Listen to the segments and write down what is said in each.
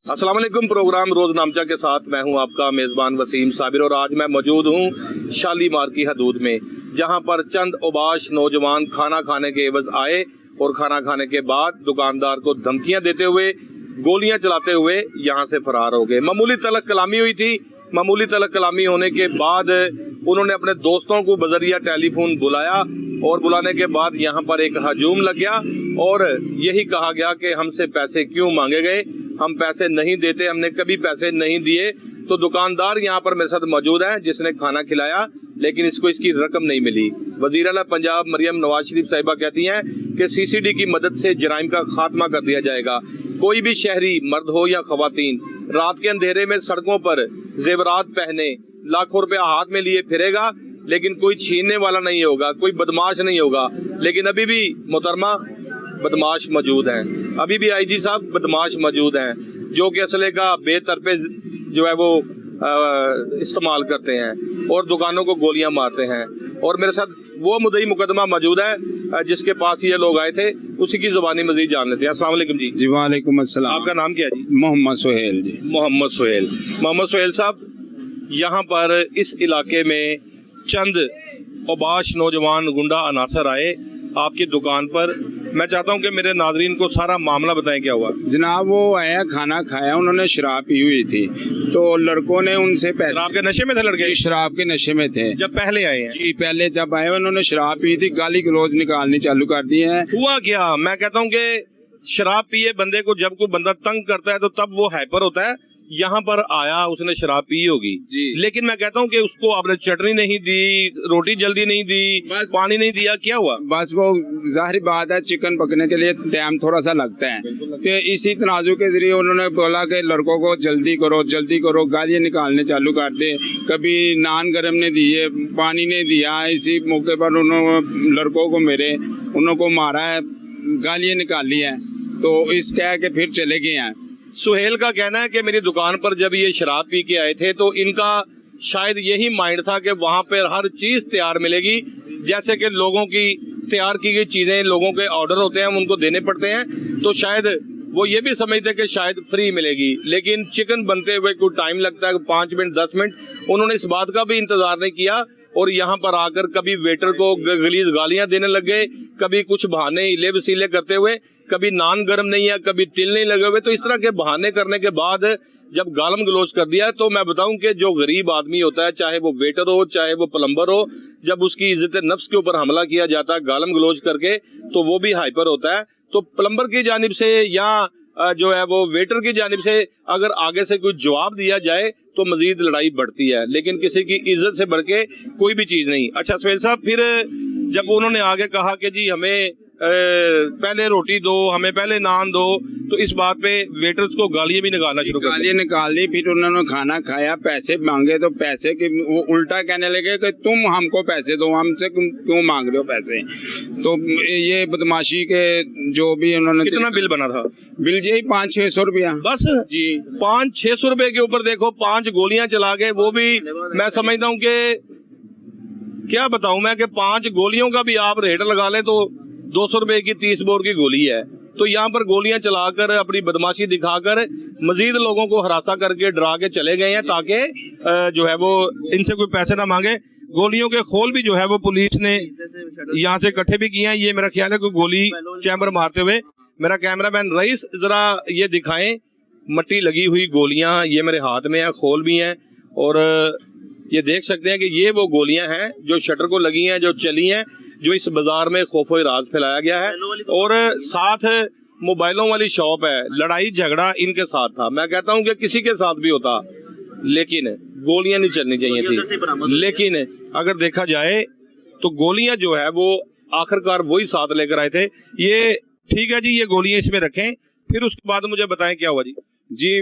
अस्सलाम वालेकुम। प्रोग्राम रोजनामचा के साथ मैं हूं आपका मेज़बान वसीम साबिर और आज मैं मौजूद हूं शालीमार की हदूद में, जहां पर चंद उबाश नौजवान खाना खाने के एवज आए और खाना खाने के बाद दुकानदार को धमकियां देते हुए, गोलियां चलाते हुए यहां से फरार हो गए। मामूली तलक कलामी हुई थी। मामूली तलक कलामी होने के बाद उन्होंने अपने दोस्तों को बजरिया टेलीफोन बुलाया और बुलाने के बाद यहाँ पर एक हजूम लग गया और यही कहा गया कि हमसे पैसे क्यों मांगे गए, हम पैसे नहीं देते, हमने कभी पैसे नहीं दिए। तो दुकानदार यहाँ पर मेरे साथ मौजूद है जिसने खाना खिलाया, लेकिन इसको इसकी रकम नहीं मिली। वज़ीर आला पंजाब मरियम नवाज शरीफ साहिबा कहती हैं कि सीसीडी की मदद से जराइम का खात्मा कर दिया जाएगा। कोई भी शहरी मर्द हो या खवातीन रात के अंधेरे में सड़कों पर जेवरात पहने लाखों रुपया हाथ में लिए फिरेगा, लेकिन कोई छीनने वाला नहीं होगा, कोई बदमाश नहीं होगा। लेकिन अभी भी मोहतरमा बदमाश मौजूद हैं, अभी भी आईजी साहब बदमाश मौजूद हैं जो कि असले का बेतरफे जो है वो इस्तेमाल करते हैं और दुकानों को गोलियां मारते हैं। और मेरे साथ वो मुद्दई मुकदमा मौजूद है जिसके पास ये लोग आए थे, उसी की जुबानी मजीद जान लेते हैं। अस्सलाम वालेकुम जी। जी वालेकुम अस्सलाम। आपका नाम क्या है जी? मोहम्मद सुहेल जी। मोहम्मद सुहेल। मोहम्मद सुहेल साहब, यहाँ पर इस इलाके में चंद उबाश नौजवान गुंडा अनासर आए आपकी दुकान पर। मैं चाहता हूँ कि मेरे नाजरीन को सारा मामला बताएं क्या हुआ। जनाब वो आया, खाना खाया, उन्होंने शराब पी हुई थी, तो लड़कों ने उनसे पैसे। शराब के नशे में थे लड़के? शराब के नशे में थे जब पहले आए हैं? जी पहले जब आए उन्होंने शराब पी थी, गाली गलौज निकालनी चालू कर दी है। हुआ क्या? मैं कहता हूँ कि शराब पिए बंदे को जब कोई बंदा तंग करता है तो तब वो हाइपर होता है। यहाँ पर आया, उसने शराब पी होगी, लेकिन मैं कहता हूँ कि उसको आपने चटनी नहीं दी, रोटी जल्दी नहीं दी, पानी नहीं दिया, क्या हुआ? बस वो जाहिर बात है, चिकन पकने के लिए टाइम थोड़ा सा लगता है, तो इसी तनाजु के जरिए उन्होंने बोला कि लड़कों को जल्दी करो, गालियाँ निकालने चालू कर दे। कभी नान गरम ने दिए, पानी नहीं दिया। इसी मौके पर उन्होंने लड़कों को उनको मारा है, गालियाँ निकाली है, तो इस कह के फिर चले गए हैं। सुहेल का कहना है कि मेरी दुकान पर जब ये शराब पी के आए थे तो इनका शायद यही माइंड था कि वहाँ पर हर चीज़ तैयार मिलेगी, जैसे कि लोगों की तैयार की गई चीज़ें, लोगों के ऑर्डर होते हैं, उनको देने पड़ते हैं, तो शायद वो ये भी समझते कि शायद फ्री मिलेगी। लेकिन चिकन बनते हुए कोई टाइम लगता है, 5 मिनट 10 मिनट। उन्होंने इस बात का भी इंतजार नहीं किया और यहाँ पर आकर कभी वेटर को गलीज गालियाँ देने लग गए, कभी कुछ बहाने हिले वसीले करते हुए, कभी नान गर्म नहीं है, कभी तिल नहीं लगे हुए। तो इस तरह के बहाने करने के बाद जब गालम गलोच कर दिया, तो मैं बताऊं कि जो गरीब आदमी होता है, चाहे वो वेटर हो चाहे वो प्लम्बर हो, जब उसकी इज्जत नफ्स के ऊपर हमला किया जाता है गालम गलोच करके, तो वो भी हाइपर होता है। तो प्लम्बर की जानिब से या जो है वो वेटर की जानिब से अगर आगे से कोई जवाब दिया जाए तो मजीद लड़ाई बढ़ती है, लेकिन किसी की इज्जत से बढ़ के कोई भी चीज़ नहीं। अच्छा सुहेल साहब, फिर जब उन्होंने आगे कहा कि जी हमें पहले रोटी दो, हमें पहले नान दो, तो इस बात पे वेटर्स को गालियां भी निकालना शुरू कर दी। गालियां निकाली, फिर उन्होंने खाना खाया, पैसे मांगे तो पैसे के वो उल्टा कहने लगे कि तुम हमको पैसे दो, हमसे क्यों मांग रहे हो पैसे। तो ये बदमाशी के जो भी उन्होंने। कितना बिल बना था? बिल यही 500-600 रुपया बस जी। 500-600 रुपए के ऊपर देखो 5 गोलियां चला गए। वो भी मैं समझता हूँ कि क्या बताऊं मैं कि 5 गोलियों का भी आप रेट लगा लें तो 200 रुपए की 30 बोर की गोली है। तो यहाँ पर गोलियां चलाकर अपनी बदमाशी दिखाकर मजीद लोगों को हरासा करके डरा के चले गए हैं, ताकि जो है वो इनसे कोई पैसे ना मांगे। गोलियों के खोल भी जो है वो पुलिस ने यहाँ से इकट्ठे भी किए हैं। ये मेरा ख्याल है कोई गोली चैम्बर मारते हुए। मेरा कैमरामैन रईस जरा ये दिखाएं, मट्टी लगी हुई गोलियां ये मेरे हाथ में है, खोल भी हैं, और ये देख सकते हैं कि ये वो गोलियां हैं जो शटर को लगी हैं, जो चली हैं, जो इस बाजार में खौफो राज फैलाया गया है। और साथ मोबाइलों वाली शॉप है। लड़ाई झगड़ा इनके साथ था। मैं कहता हूं कि किसी के साथ भी होता, लेकिन गोलियां नहीं चलनी चाहिए थी। लेकिन अगर देखा जाए तो गोलियां जो है वो आखिरकार वही साथ लेकर आए थे। ये ठीक है जी, ये गोलियां इसमें रखें, फिर उसके बाद मुझे बताएं क्या हुआ जी।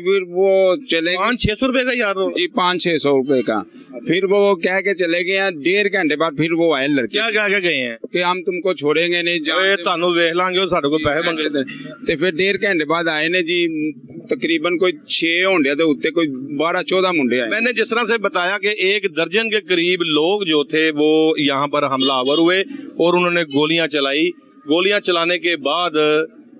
फिर वो चले 500-600 रुपए का यार जी, 500-600 रुपए का। फिर वो कह के चले गए हैं। 1.5 घंटे बाद फिर वो आए लड़के। क्या कह के गए हैं कि हम तुमको छोड़ेंगे नहीं, थानू देख लांगे, साढ़े को पैसे मंगे। तो फिर 1.5 घंटे बाद आए ने जी, तकरीबन कोई 6 होंडे तो उत्ते कोई 12-14 मुंडे आए। मैंने जिस तरह से बताया कि 1 दर्जन के करीब लोग जो थे वो यहाँ पर हमलावर हुए और उन्होंने गोलियां चलाई। गोलियां चलाने के बाद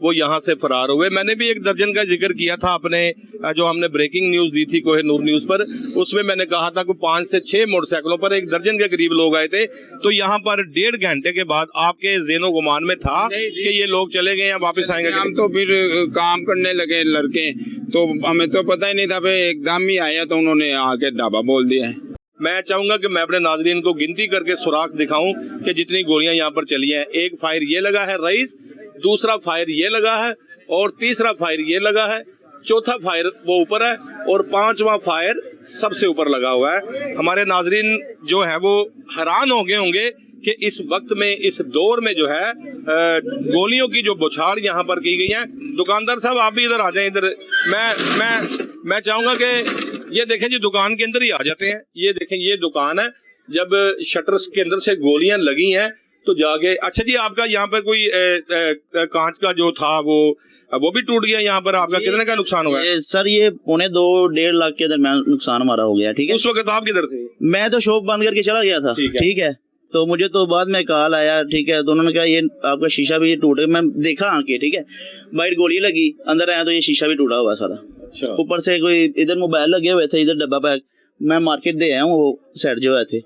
वो यहाँ से फरार हुए। मैंने भी 1 दर्जन का जिक्र किया था अपने जो हमने ब्रेकिंग न्यूज दी थी कोहिनूर न्यूज पर, उसमें मैंने कहा था कि 5 से 6 मोटरसाइकिलों पर 1 दर्जन के करीब लोग आए थे। तो यहाँ पर 1.5 घंटे के बाद आपके ज़ेनो गुमान में था कि ये लोग चले गए या वापस आएंगे? हम तो फिर काम करने लगे लड़के, तो हमें तो पता ही नहीं था, भाई एकदम ही आया तो उन्होंने आके ढाबा बोल दिया है। मैं चाहूंगा कि मैं अपने नाजरीन को गिनती करके सुराख दिखाऊं कि जितनी गोलियां यहाँ पर चली हैं। 1 फायर ये लगा है रईस, दूसरा फायर ये लगा है और तीसरा फायर ये लगा है, चौथा फायर वो ऊपर है और 5वां फायर सबसे ऊपर लगा हुआ है। हमारे नाजरीन जो है वो हैरान हो गए होंगे कि इस वक्त में, इस दौर में जो है गोलियों की जो बौछार यहाँ पर की गई है। दुकानदार साहब आप भी इधर आ जाएं, इधर मैं चाहूंगा कि ये देखें जी, दुकान के अंदर ही आ जाते हैं। ये देखें, ये दुकान है, जब शटर्स के अंदर से गोलियां लगी हैं तो जाके, अच्छा जी आपका यहाँ पर कोई कांच का जो था वो भी टूट गया यहाँ पर, आपका कितने का नुकसान हुआ है? सर ये 2.5 लाख के दरमियान नुकसान हमारा हो गया। ठीक है, उस वक्त आप किधर थे? मैं तो शॉप बंद करके चला गया था। ठीक है, तो मुझे तो बाद में कॉल आया। ठीक है, तो उन्होंने कहा ये आपका शीशा भी टूट गया। मैं देखा आके, ठीक है, बाइट गोली लगी, अंदर आया तो ये शीशा भी टूटा हुआ सारा। ऊपर से कोई इधर मोबाइल लगे हुए थे, इधर डब्बा पैक। मैं मार्केट दे आया हूँ वो सेट जो है थे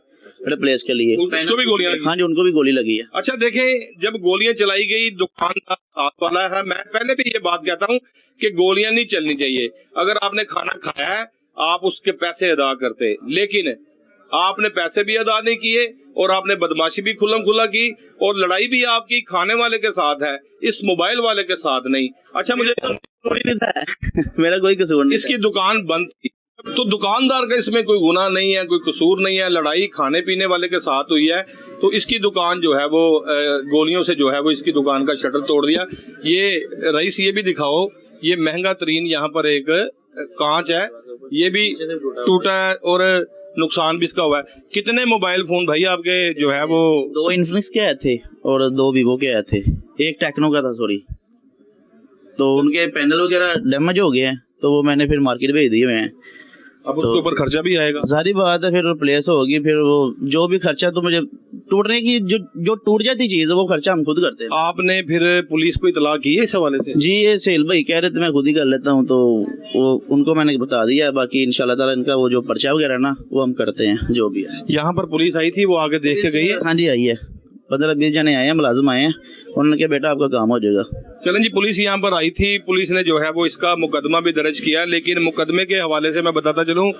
प्लेस के लिए, उनको भी गोलियां लगी? हाँ जी, उनको भी गोली लगी है। अच्छा देखें, जब गोलियां चलाई गई, दुकान का साथ वाला है, मैं पहले भी ये बात कहता हूँ कि गोलियां नहीं चलनी चाहिए। अगर आपने खाना खाया है आप उसके पैसे अदा करते, लेकिन आपने पैसे भी अदा नहीं किए और आपने बदमाशी भी खुल्लम खुल्ला की और लड़ाई भी आपकी खाने वाले के साथ है, इस मोबाइल वाले के साथ नहीं। अच्छा मुझे मेरा कोई कसूर नहीं, इसकी दुकान बंद थी तो दुकानदार का इसमें कोई गुनाह नहीं है, कोई कसूर नहीं है। लड़ाई खाने पीने वाले के साथ हुई है तो इसकी दुकान जो है वो गोलियों से जो है वो इसकी दुकान का शटर तोड़ दिया। ये रईस, ये भी दिखाओ, ये महंगा तरीन यहाँ पर एक कांच है, ये भी टूटा है और नुकसान भी इसका हुआ है। कितने मोबाइल फोन भाई आपके जो है वो? 2 इन्फिनिक्स के आए थे और 2 वीवो के आए थे, 1 टेक्नो का था सॉरी। तो उनके पैनल वगैरह डैमेज हो गए हैं तो वो मैंने फिर मार्केट भेज दिए हुए हैं। अब उसके ऊपर खर्चा भी आएगा, सारी बात है, फिर रिप्लेस होगी, फिर वो जो भी खर्चा, तो मुझे टूटने की जो टूट जाती चीज है वो खर्चा हम खुद करते हैं। आपने फिर पुलिस को इतला की है इस हवाले से? जी, ये सेल भाई कह रहे थे मैं खुद ही कर लेता हूँ, तो वो उनको मैंने बता दिया। बाकी इंशाल्लाह ताला इनका वो जो पर्चा वगैरह ना वो हम करते हैं जो भी है। यहाँ पर पुलिस आई थी, वो आगे देख के गई है? हाँ जी, आई है, 15-20 जने आए हैं, मुलाजिम आए हैं, उन्होंने कहा बेटा आपका काम हो जाएगा। चलें जी, पुलिस यहाँ पर आई थी, पुलिस ने जो है वो इसका मुकदमा भी दर्ज किया। लेकिन मुकदमे के हवाले से मैं बताता चलूँ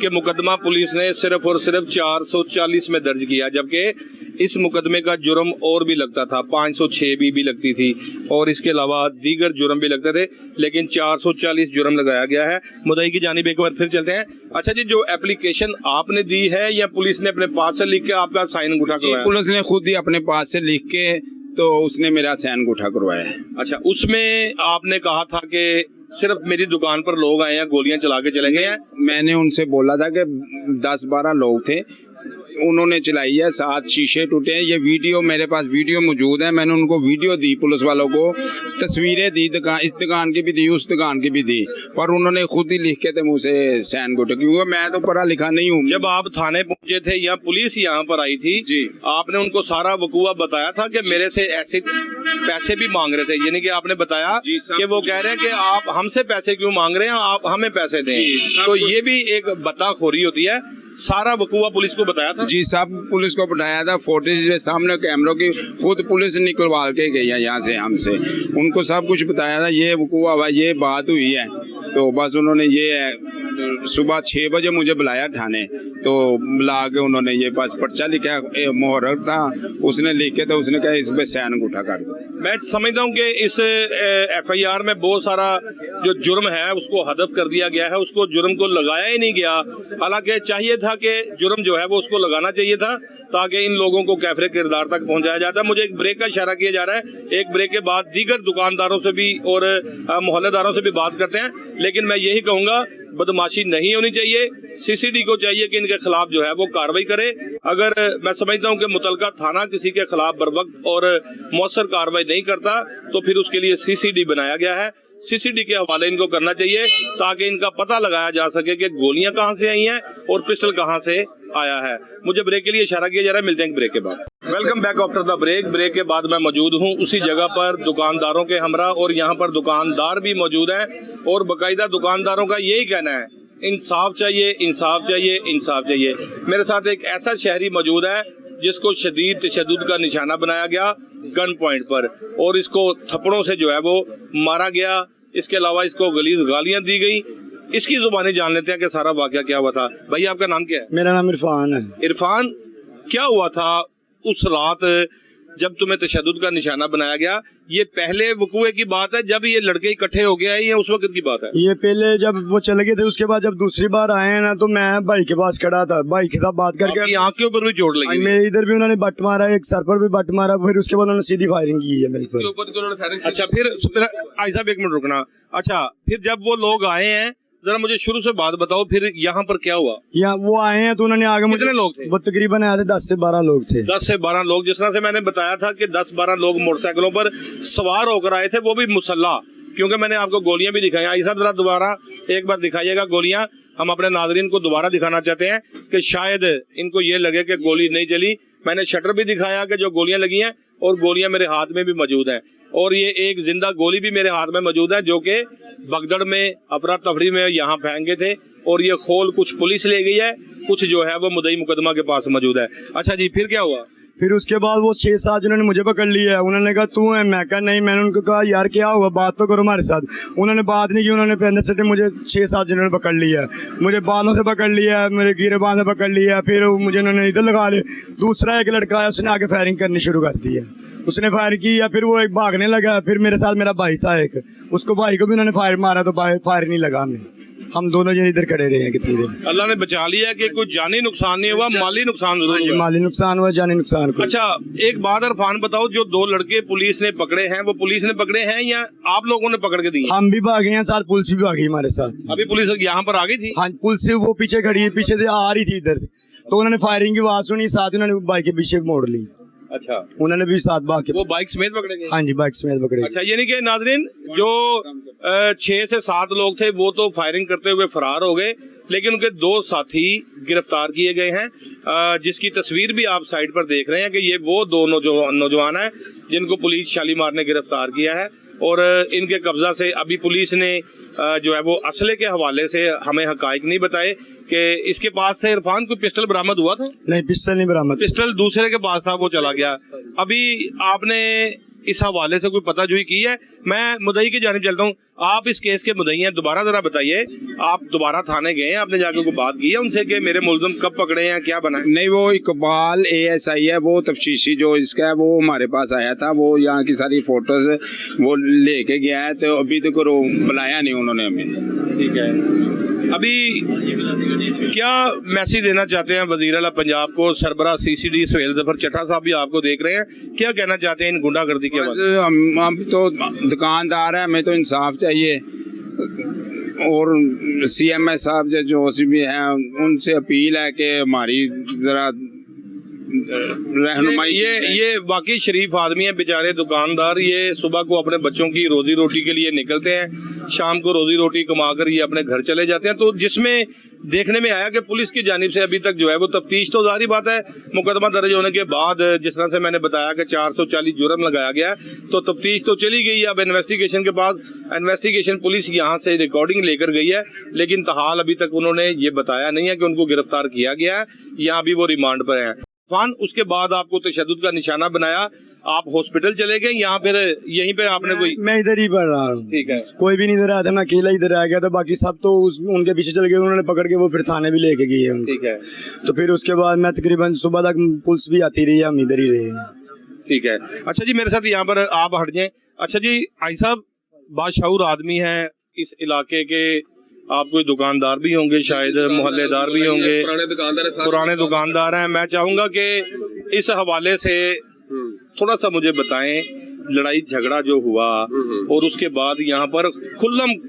कि मुकदमा पुलिस ने सिर्फ और सिर्फ 440 में दर्ज किया, जबकि इस मुकदमे का जुर्म और भी लगता था, 506 भी लगती थी और इसके अलावा दीगर जुर्म भी लगते थे, लेकिन 440 जुर्म लगाया गया है। मुद्दई की जानिब एक बार फिर चलते हैं। अच्छा जी, जो एप्लीकेशन आपने दी है या पुलिस ने अपने पास से लिख के आपका साइन अंगूठा करवाया? पुलिस ने खुद ही अपने पास से लिख के तो उसने मेरा साइन अंगूठा करवाया है। अच्छा, उसमें आपने कहा था कि सिर्फ मेरी दुकान पर लोग आए हैं, गोलियां चला के चले गए हैं? मैंने उनसे बोला था कि 10-12 लोग थे, उन्होंने चलाई है, 7 शीशे टूटे हैं। ये वीडियो मेरे पास वीडियो मौजूद है, मैंने उनको वीडियो दी, पुलिस वालों को तस्वीरें दी, इस दुकान की भी दी, उस दुकान की भी दी, पर उन्होंने खुद ही लिख के थे मुझसे साइन अंगूठा, क्योंकि मैं तो पढ़ा लिखा नहीं हूँ। जब आप थाने पहुंचे थे या पुलिस यहाँ पर आई थी जी, आपने उनको सारा वकूआ बताया था कि मेरे से ऐसे पैसे भी मांग रहे थे, यानी कि आपने बताया कि वो कह रहे हैं कि आप हमसे पैसे क्यों मांग रहे हैं, आप हमें पैसे दें, तो ये भी एक बताखोरी होती है। सारा वकूआ पुलिस को बताया था? जी, सब पुलिस को बताया था, फुटेज सामने कैमरों की खुद पुलिस निकलवा के गई है यहाँ से हमसे, उनको सब कुछ बताया था, ये वकूआ हुआ, ये बात हुई है। तो बस उन्होंने ये सुबह 6 बजे मुझे बुलाया थाने, तो बुला के उन्होंने ये पास पर्चा लिखा, मुहर्रर था, उसने लिखे तो उसने कहा इस पे साइन अंगूठा कर दो। मैं समझता हूँ कि इस FIR में बहुत सारा जो जुर्म है उसको हदफ कर दिया गया है, उसको जुर्म को लगाया ही नहीं गया। हालांकि चाहिए था कि जुर्म जो है वो उसको लगाना चाहिए था ताकि इन लोगों को कैफरे किरदार तक पहुंचाया जाता है। मुझे एक ब्रेक का इशारा किया जा रहा है, एक ब्रेक के बाद दीगर दुकानदारों से भी और मोहल्लेदारों से भी बात करते हैं। लेकिन मैं यही कहूँगा, बदमाशी नहीं होनी चाहिए, CCD को चाहिए कि इनके खिलाफ जो है वो कार्रवाई करे। अगर मैं समझता हूँ कि मुतलका थाना किसी के खिलाफ बरवक्त और मौसर कार्रवाई नहीं करता तो फिर उसके लिए CCD बनाया गया है। CCD के हवाले इनको करना चाहिए ताकि इनका पता लगाया जा सके कि गोलियां कहां से आई हैं और पिस्टल कहां से आया है। मुझे ब्रेक के लिए इशारा किया जा रहा है, मिलते हैं ब्रेक के बाद। Welcome back after the break. Break के बाद मैं मौजूद हूँ उसी जगह पर दुकानदारों के हमरा, और यहाँ पर दुकानदार भी मौजूद हैं और बाकायदा दुकानदारों का यही कहना है इंसाफ चाहिए, इंसाफ चाहिए, इंसाफ चाहिए। मेरे साथ एक ऐसा शहरी मौजूद है जिसको शदीद तशद्दुद का निशाना बनाया गया गन पॉइंट पर, और इसको थप्पड़ों से जो है वो मारा गया। इसके अलावा इसको गलीज गालियां दी गई। इसकी जुबानी जान लेते हैं कि सारा वाकया क्या हुआ था। भाई आपका नाम क्या है? मेरा नाम इरफान है। इरफान, क्या हुआ था उस रात जब तुम्हें तशद्दुद का निशाना बनाया गया? ये पहले वकूए की बात है जब ये लड़के इकट्ठे हो गए हैं, या उस वक्त की बात है? ये पहले जब वो चले गए थे, उसके बाद जब दूसरी बार आए हैं ना, तो मैं भाई के पास खड़ा था, भाई के साथ बात करके आपकी आंख के ऊपर भी चोट लगी? मेरे इधर भी उन्होंने बट मारा, एक सर पर भी बट मारा, फिर उसके बाद उन्होंने सीधी फायरिंग की है मेरे पर। अच्छा, फिर आई साहब एक मिनट रुकना। अच्छा, फिर जब वो लोग आए हैं, जरा मुझे शुरू से बात बताओ, फिर यहाँ पर क्या हुआ? यहाँ वो आए हैं तो उन्होंने आगे कितने लोग थे? वो तकरीबन आए थे 10 से 12 लोग थे। 10 से 12 लोग, जिस तरह से मैंने बताया था कि 10-12 लोग मोटरसाइकिलों पर सवार होकर आए थे, वो भी मुसल्ला, क्योंकि मैंने आपको गोलियां भी दिखाई। आई साहब जरा दोबारा एक बार दिखाइएगा गोलियां, हम अपने नाजरीन को दोबारा दिखाना चाहते हैं कि शायद इनको ये लगे कि गोली नहीं चली। मैंने शटर भी दिखाया कि जो गोलियां लगी हैं, और गोलियां मेरे हाथ में भी मौजूद हैं, और ये एक जिंदा गोली भी मेरे हाथ में मौजूद है जो कि भगदड़ में, अफरा तफरी में यहाँ फेंके थे, और ये खोल कुछ पुलिस ले गई है, कुछ जो है वो मुद्दई मुकदमा के पास मौजूद है। अच्छा जी, फिर क्या हुआ? फिर उसके बाद वो 6-7 जिन्होंने मुझे पकड़ लिया है, उन्होंने कहा तू है, मैं कहा नहीं। मैंने उनको कहा यार क्या हुआ, बात तो करो हमारे साथ। उन्होंने बात नहीं की, उन्होंने पहले से मुझे 6-7 जिन्होंने पकड़ लिया है, मुझे बालों से पकड़ लिया है, मेरे गिरेबान से पकड़ लिया है, फिर मुझे उन्होंने इधर लगा लिया। दूसरा एक लड़का है, उसने आगे फायरिंग करनी शुरू कर दी है, उसने फायर की है, फिर वो एक भागने लगा। फिर मेरे साथ मेरा भाई था एक, उसको भाई को भी उन्होंने फायर मारा तो फायर नहीं लगा हमें। हम दोनों जन इधर खड़े रहे हैं कितनी देर। अल्लाह ने बचा लिया कि कोई जानी नुकसान नहीं हुआ, माली नुकसान जरूर हुआ। माली नुकसान हुआ, जानी नुकसान हुआ। अच्छा, एक बात इरफान बताओ, जो 2 लड़के पुलिस ने पकड़े हैं, वो पुलिस ने पकड़े हैं या आप लोगों ने पकड़ के दिए? हम भी भागे हैं, साथ पुलिस भी भागी हमारे साथ। अभी पुलिस यहाँ पर आ गई थी? हाँ, पुलिस वो पीछे खड़ी है, पीछे से आ रही थी इधर, तो उन्होंने फायरिंग की आवाज सुनी, साथ ही उन्होंने बाइक के पीछे मोड़ ली। अच्छा, उन्होंने भी साथ भाग के, वो बाइक समेत पकड़े गए? हाँ जी, बाइक समेत पकड़े। अच्छा, ये नहीं कि नाजरीन जो 6 से 7 लोग थे वो तो फायरिंग करते हुए फरार हो गए, लेकिन उनके 2 साथी गिरफ्तार किए गए हैं, जिसकी तस्वीर भी आप साइड पर देख रहे हैं कि ये वो 2 नौजवान हैं जिनको पुलिस शालीमार ने गिरफ्तार किया है। और इनके कब्जा से अभी पुलिस ने जो है वो असले के हवाले से हमें हकाइक नहीं बताए कि इसके पास से इरफान कोई पिस्टल बरामद हुआ था? नहीं, पिस्टल नहीं बरामद, पिस्टल दूसरे के पास था, वो चला गया। अभी आपने इस हवाले से कोई पताजुई की है? मैं मुद्दई की जानिब चलता हूँ, आप इस केस के मुद्दई हैं, दोबारा जरा बताइए, आप दोबारा थाने गए हैं, आपने जाकर कोई बात की है उनसे कि मेरे मुलजिम कब पकड़े हैं, क्या बना है? नहीं, वो इकबाल ASI है, वो तफ्तीशी जो इसका है वो हमारे पास आया था, वो यहाँ की सारी फोटोज वो लेके गया है, तो अभी तक बुलाया नहीं उन्होंने हमें। ठीक है, अभी क्या मैसेज देना चाहते हैं वजीर आला पंजाब को? सरबरा CCD सुहेल जफर चट्टा साहब भी आपको देख रहे हैं, क्या कहना चाहते हैं इन गुंडागर्दी के बारे में? हम तो दुकानदार है, हमें तो इंसाफ चाहिए, और CMS साहब जो भी हैं उनसे अपील है कि हमारी जरा रहनुमाई। ये वाकई शरीफ आदमी है बेचारे दुकानदार, ये सुबह को अपने बच्चों की रोजी रोटी के लिए निकलते हैं, शाम को रोजी रोटी कमाकर ये अपने घर चले जाते हैं। तो जिसमें देखने में आया कि पुलिस की जानिब से अभी तक जो है वो तफ्तीश, तो जारी बात है मुकदमा दर्ज होने के बाद जिस तरह से मैंने बताया कि 440 जुर्म लगाया गया है, तो तफ्तीश तो चली गई है। अब इन्वेस्टिगेशन के बाद इन्वेस्टिगेशन पुलिस यहाँ से रिकॉर्डिंग लेकर गई है, लेकिन तहाल अभी तक उन्होंने ये बताया नहीं है कि उनको गिरफ्तार किया गया है या अभी वो रिमांड पर है। फान, उसके बाद आपको तशद्दुद का निशाना बनाया, आप हॉस्पिटल चले गए या फिर यहीं पे आपने कोई? मैं इधर ही पढ़ रहा हूँ। ठीक है, कोई भी नहीं इधर आया था, मैं अकेला इधर आ गया था, बाकी सब तो उनके पीछे चल गए, उन्होंने पकड़ के वो फिर थाने भी लेके गए हैं। ठीक है, तो फिर उसके बाद मैं तकरीबन सुबह तक पुलिस भी आती रही, हम इधर ही रहे। ठीक है। अच्छा जी, मेरे साथ यहाँ पर आप हट जाएं। अच्छा जी, आई साहब बाशऊर आदमी हैं इस इलाके के, आप कोई दुकानदार भी होंगे, शायद मोहल्लेदार भी होंगे, पुराने दुकानदार हैं। मैं चाहूंगा कि इस हवाले से थोड़ा सा मुझे बताएं लड़ाई झगड़ा जो हुआ और उसके बाद यहाँ पर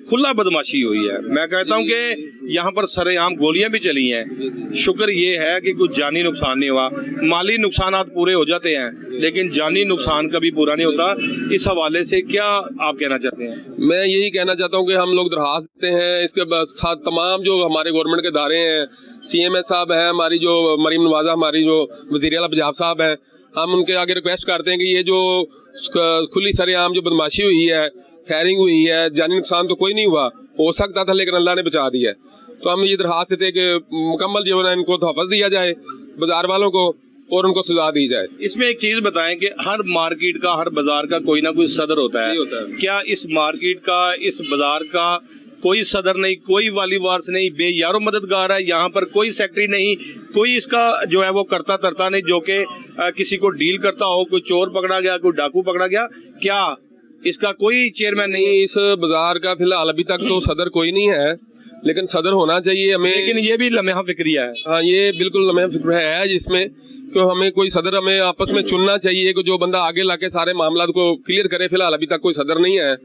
खुला बदमाशी हुई है। मैं कहता हूँ कि यहाँ पर सरेआम गोलियां भी चली हैं। शुक्र ये है कि कुछ जानी नुकसान नहीं हुआ, माली नुकसानात पूरे हो जाते हैं लेकिन जानी नुकसान कभी पूरा नहीं होता। इस हवाले से क्या आप कहना चाहते हैं? मैं यही कहना चाहता हूँ कि हम लोग दरखास्त देते हैं इसके साथ तमाम जो हमारे गवर्नमेंट के इदारे हैं, CMS साहब हैं, हमारी जो मरीम नवाजा हमारी जो वज़ीर आला पंजाब साहब हैं, हम उनके आगे रिक्वेस्ट करते हैं कि ये जो खुली सरेआम जो बदमाशी हुई है, फायरिंग हुई है, जानी नुकसान तो कोई नहीं हुआ, हो सकता था लेकिन अल्लाह ने बचा दिया। तो हम ये दरखास्त देते हैं कि मुकम्मल जो है इनको तहफ़्फ़ुज़ दिया जाए बाजार वालों को और उनको सजा दी जाए। इसमें एक चीज बताएं कि हर मार्केट का, हर बाजार का कोई ना कोई सदर होता है। क्या इस मार्केट का, इस बाजार का कोई सदर नहीं, कोई वाली वारस नहीं, बेयारो मददगार है? यहाँ पर कोई सेक्रेटरी नहीं, कोई इसका जो है वो करता तरता नहीं जो कि किसी को डील करता हो? कोई चोर पकड़ा गया, कोई डाकू पकड़ा गया, क्या इसका कोई चेयरमैन नहीं? इस बाजार का फिलहाल अभी तक तो सदर कोई नहीं है, लेकिन सदर होना चाहिए हमें। लेकिन ये भी लम्हा फिक्रिया है। हाँ, ये बिल्कुल लम्हा फिक्रिया है जिसमें क्यों हमें कोई सदर हमें आपस में चुनना चाहिए कि जो बंदा आगे लाके सारे मामला को क्लियर करे। फिलहाल अभी तक कोई सदर नहीं है,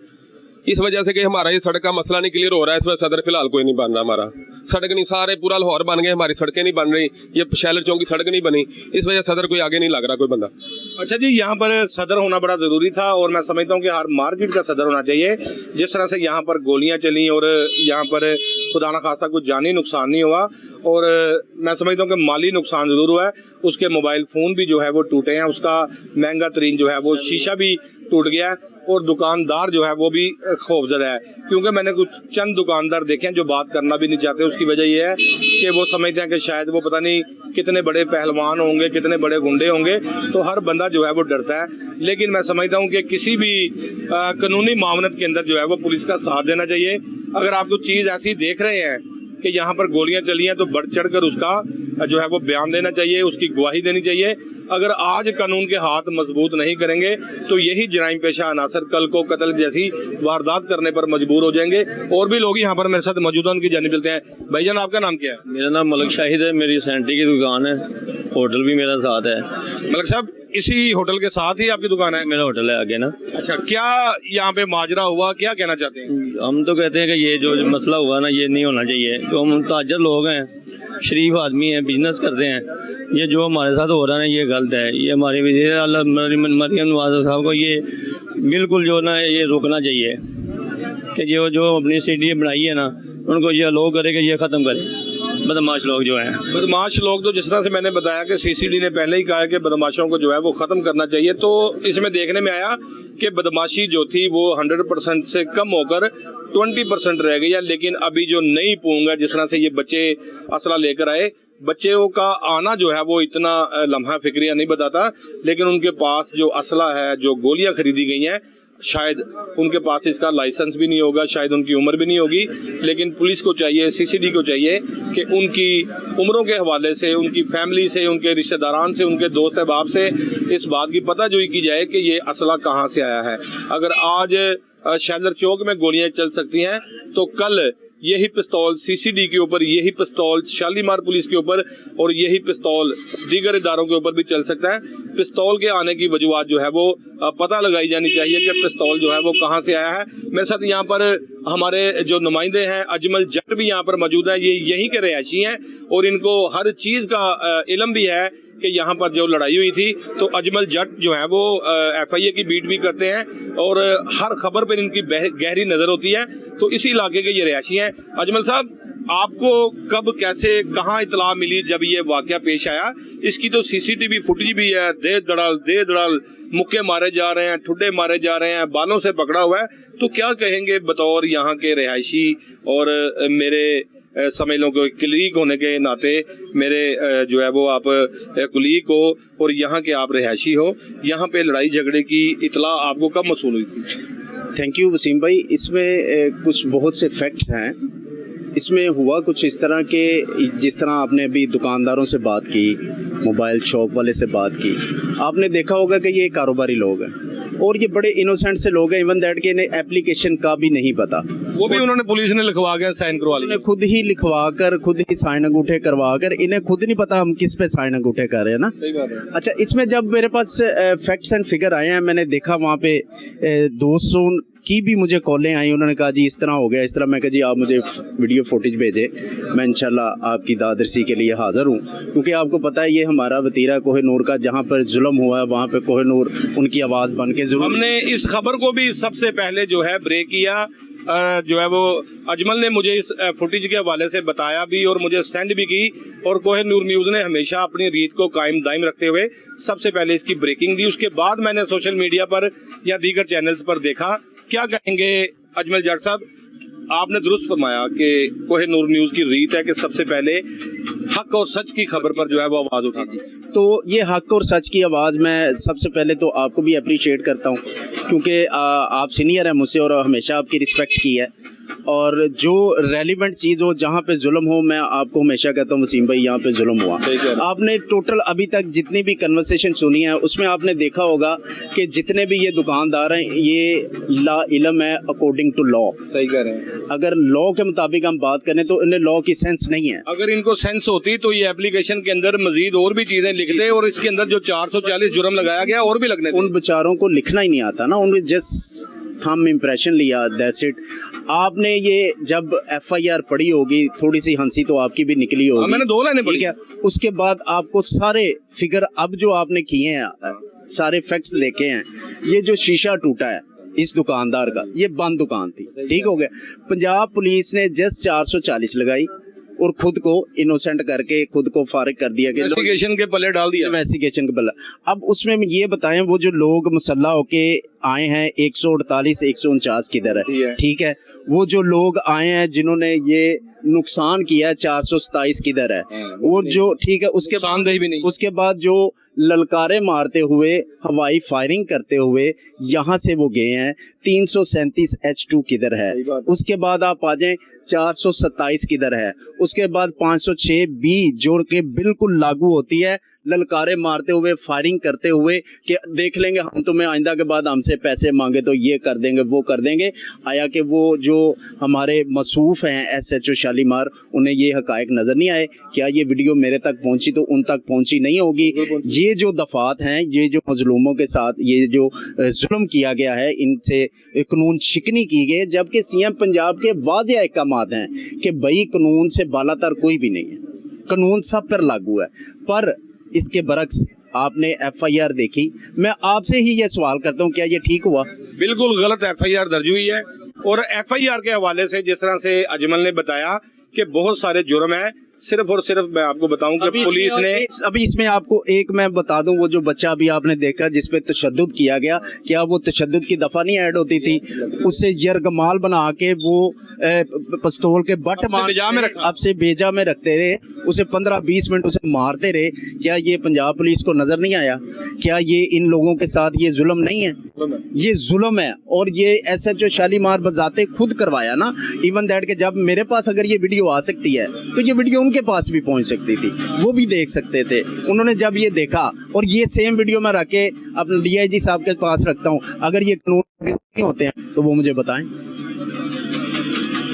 इस वजह से कि हमारा ये सड़क का मसला नहीं क्लियर हो रहा है, इस वजह सदर फिलहाल कोई नहीं बन रहा। हमारा सड़क नहीं, सारे पूरा लाहौर बन गए, हमारी सड़कें नहीं बन रही, ये शैलर चौक की सड़क नहीं बनी, इस वजह सदर कोई आगे नहीं लग रहा कोई बंदा। अच्छा जी, यहाँ पर सदर होना बड़ा जरूरी था और मैं समझता हूँ कि हर मार्केट का सदर होना चाहिए। जिस तरह से यहाँ पर गोलियां चली और यहाँ पर खुदा ना खास्ता कुछ जानी नुकसान नहीं हुआ और मैं समझता हूँ कि माली नुकसान जरूर हुआ है। उसके मोबाइल फ़ोन भी जो है वो टूटे हैं, उसका महंगा तरीन जो है वो शीशा भी टूट गया है और दुकानदार जो है वो भी खौफजदा है। क्योंकि मैंने कुछ चंद दुकानदार देखे हैं जो बात करना भी नहीं चाहते। उसकी वजह यह है कि वो समझते हैं कि शायद वो पता नहीं कितने बड़े पहलवान होंगे, कितने बड़े गुंडे होंगे, तो हर बंदा जो है वो डरता है। लेकिन मैं समझता हूँ कि किसी भी कानूनी मामलत के अंदर जो है वो पुलिस का साथ देना चाहिए। अगर आप कुछ चीज़ ऐसी देख रहे हैं कि यहाँ पर गोलियां चली हैं तो बढ़ चढ़ कर उसका जो है वो बयान देना चाहिए, उसकी गवाही देनी चाहिए। अगर आज कानून के हाथ मजबूत नहीं करेंगे तो यही जराइम पेशा अनासर कल को कत्ल जैसी वारदात करने पर मजबूर हो जाएंगे। और भी लोग यहाँ पर मेरे साथ मौजूद हैं, उनकी जानिब मिलते हैं। भाईजान, आपका नाम क्या है? मेरा नाम मलक शाहिद है, मेरी सैनिटरी की दुकान है, होटल भी मेरा साथ है। मलक साहब, इसी होटल के साथ ही आपकी दुकान है? मेरा होटल है आगे ना। अच्छा, क्या यहाँ पे माजरा हुआ, क्या कहना चाहते हैं? हम तो कहते हैं कि ये जो मसला हुआ ना, ये नहीं होना चाहिए। तो हम ताजर लोग हैं, शरीफ आदमी हैं, बिजनेस करते हैं। ये जो हमारे साथ हो रहा है ना, ये गलत है। ये हमारे वज़ीर आला मरीम नवाज़ साहब को ये बिल्कुल जो ना ये रोकना चाहिए कि जो अपनी सीढ़ी बनाई है ना, उनको ये अलो करे कि ये ख़त्म करे। बदमाश लोग जो हैं, बदमाश लोग तो जिस तरह से मैंने बताया कि CCD ने पहले ही कहा है कि बदमाशों को जो है वो ख़त्म करना चाहिए। तो इसमें देखने में आया कि बदमाशी जो थी वो 100% से कम होकर 20% रह गई है। लेकिन अभी जो नई पूंग है, जिस तरह से ये बच्चे असला लेकर आए, बच्चों का आना जो है वो इतना लम्हा फिक्रिया नहीं बताता। लेकिन उनके पास जो असला है, जो गोलियां खरीदी गई हैं, शायद उनके पास इसका लाइसेंस भी नहीं होगा, शायद उनकी उम्र भी नहीं होगी। लेकिन पुलिस को चाहिए, CCD को चाहिए कि उनकी उम्रों के हवाले से, उनकी फैमिली से, उनके रिश्तेदारान से, उनके दोस्त अहबाब से इस बात की पता जोई की जाए कि ये असला कहाँ से आया है। अगर आज शैलर चौक में गोलियां चल सकती हैं तो कल यही पिस्तौल CCD के ऊपर, यही पिस्तौल शालीमार पुलिस के ऊपर और यही पिस्तौल दीगर इदारों के ऊपर भी चल सकता है। पिस्तौल के आने की वजूहत जो है वो पता लगाई जानी चाहिए कि पिस्तौल जो है वो कहाँ से आया है। मेरे साथ यहाँ पर हमारे जो नुमाइंदे हैं, अजमल जट भी यहाँ पर मौजूद है। ये यहीं के रहायशी हैं और इनको हर चीज़ का इल्म भी है कि यहाँ पर जो लड़ाई हुई थी। तो अजमल जट जो है वो FIA की बीट भी करते हैं और हर खबर पर इनकी गहरी नज़र होती है। तो इसी इलाके के ये रहायशी हैं। अजमल साहब, आपको कब, कैसे, कहाँ इतला मिली जब ये वाक़या पेश आया? इसकी तो CCTV फुटेज भी है। दे दड़ाल मुक्के मारे जा रहे हैं, ठुड्डे मारे जा रहे हैं, बालों से पकड़ा हुआ है। तो क्या कहेंगे बतौर यहाँ के रहायशी और मेरे समझ लो कि कुलीग होने के नाते, मेरे जो है वो आप कुलीग हो और यहाँ के आप रहायशी हो, यहाँ पे लड़ाई झगड़े की इतला आपको कब मसूल हुई थी? थैंक यू वसीम भाई। इसमें कुछ बहुत से फैक्ट्स हैं इसमें हुआ कुछ इस तरह के, जिस तरह आपने अभी दुकानदारों से बात की, मोबाइल शॉप वाले से बात की, आपने देखा होगा कि ये कारोबारी लोग हैं और ये बड़े इनोसेंट से लोग हैं, इवन दैट के इन्हें एप्लीकेशन का भी नहीं पता। वो भी उन्होंने पुलिस ने लिखवा के साइन करवा लिया, उन्होंने खुद ही लिखवा कर, खुद ही साइन अंगूठे करवा कर, इन्हें खुद नहीं पता हम किस पे साइन अंगूठे कर रहे हैं ना। सही बात है। अच्छा, इसमें जब मेरे पास फैक्ट्स एंड फिगर आए हैं, मैंने देखा वहाँ पे दोस्तों की भी मुझे कॉलें आई, उन्होंने कहा जी इस तरह हो गया, इस तरह। मैं कहा जी आप मुझे वीडियो फुटेज भेजें, मैं इंशाल्लाह आपकी दादरसी के लिए हाज़िर हूँ, क्योंकि आपको पता है ये हमारा वतीरा कोहिनूर का, जहाँ पर जुल्म हुआ है वहाँ पे कोहिनूर उनकी आवाज़ बन के जुल्म। हमने इस खबर को भी सबसे पहले जो है ब्रेक किया, जो है वो अजमल ने मुझे इस फुटेज के हवाले से बताया भी और मुझे सेंड भी की, और कोहिनूर न्यूज़ ने हमेशा अपनी रीत को कायम दायम रखते हुए सबसे पहले इसकी ब्रेकिंग दी। उसके बाद मैंने सोशल मीडिया पर या दीगर चैनल्स पर देखा। क्या कहेंगे अजमल जट साहब, आपने दुरुस्त फरमाया कि कोहिनूर न्यूज़ की रीत है कि सबसे पहले हक और सच की खबर पर जो है वो आवाज़ उठाती। तो ये हक और सच की आवाज़ मैं सबसे पहले तो आपको भी अप्रिशिएट करता हूँ, क्योंकि आप सीनियर हैं मुझसे और हमेशा आपकी रिस्पेक्ट की है, और जो रेलिवेंट चीज़ हो, जहाँ पे जुल्म हो, मैं आपको हमेशा कहता हूँ वसीम भाई यहाँ पे जुल्म हुआ। आपने टोटल अभी तक जितनी भी कन्वर्सेशन सुनी है उसमें आपने देखा होगा कि जितने भी ये दुकानदार हैं ये ला इल्म है अकॉर्डिंग टू लॉ। सही कह रहे हैं। अगर लॉ के मुताबिक हम बात करें तो इन्हें लॉ की सेंस नहीं है। अगर इनको सेंस होती तो ये एप्लीकेशन के अंदर मजीद और भी चीजें लिखते, और इसके अंदर जो 440 जुर्म लगाया गया और भी लगने थे। उन बेचारों को लिखना ही नहीं आता ना, उन्होंने जस्ट थंब इम्प्रेशन लिया, दैट्स इट। आपने ये जब एफआईआर पढ़ी होगी, थोड़ी सी हंसी तो आपकी भी निकली होगी। मैंने 2 लाइनें पढ़ी। ठीक है, उसके बाद आपको सारे फिगर अब जो आपने किए हैं, सारे फैक्ट्स देखे हैं। ये जो शीशा टूटा है इस दुकानदार का, ये बंद दुकान थी, ठीक हो गया। पंजाब पुलिस ने जस्ट 440 लगाई और खुद को इनोसेंट करके खुद को फारिग कर दिया कि इन्वेस्टिगेशन के पल्ले डाल दिया। इन्वेस्टिगेशन के पल्ले। अब उसमें ये बताएं, वो जो लोग मुसल्ला होके आए हैं 148 149 किधर है, ठीक है। वो जो लोग आए हैं जिन्होंने ये नुकसान किया है 427 किधर है, वो जो ठीक है। उसके बाद जो ललकारे मारते हुए, हवाई फायरिंग करते हुए यहाँ से वो गए हैं 337 H2 किधर है। उसके बाद आप आ जाएं 427 किधर है। उसके बाद 506 B जोड़ के बिल्कुल लागू होती है, ललकारे मारते हुए, फायरिंग करते हुए कि देख लेंगे हम तुम्हें, आइंदा के बाद हमसे पैसे मांगे तो ये कर देंगे, वो कर देंगे। आया कि वो जो हमारे मसूफ हैं SHO शालीमार, उन्हें ये हकायक नज़र नहीं आए। क्या ये वीडियो मेरे तक पहुंची तो उन तक पहुंची नहीं होगी। ये जो दफात हैं, ये जो मजलूमों के साथ ये जो जुल्म किया गया है, इनसे कानून शिकनी की गई, जबकि CM पंजाब के वाज़ेह अहकामात हैं कि भाई कानून से बालातर कोई भी नहीं है, कानून सब पर लागू है। पर इसके बरक्स आपने FIR देखी। मैं आपसे ही ये सवाल करता हूँ, क्या ये ठीक हुआ? बिल्कुल गलत FIR दर्ज हुई है, और FIR के हवाले से जिस तरह से अजमल ने बताया कि बहुत सारे जुर्म हैं, सिर्फ और सिर्फ मैं आपको बताऊं कि पुलिस ने अभी इसमें आपको एक मैं बता दूं, वो जो बच्चा अभी आपने देखा जिसपे तशद्दुद किया गया, क्या वो तशद्दुद की दफा नहीं ऐड होती थी? उससे यरगमाल बना के वो पिस्तौल के बट अब से बेजा में रखते रहे, उसे 15-20 मिनट उसे मारते रहे। क्या ये पंजाब पुलिस को नजर नहीं आया? क्या ये इन लोगों के साथ ये जुल्म नहीं है? ये जुल्म है, और ये SHO शालीमार बजाते खुद करवाया ना। इवन दैट के जब मेरे पास अगर ये वीडियो आ सकती है तो ये वीडियो उनके पास भी पहुंच सकती थी, वो भी देख सकते थे। उन्होंने जब ये देखा, और ये सेम वीडियो मैं रख के अपने DIG साहब के पास रखता हूँ, अगर ये कानून नहीं होते हैं तो वो मुझे बताएं।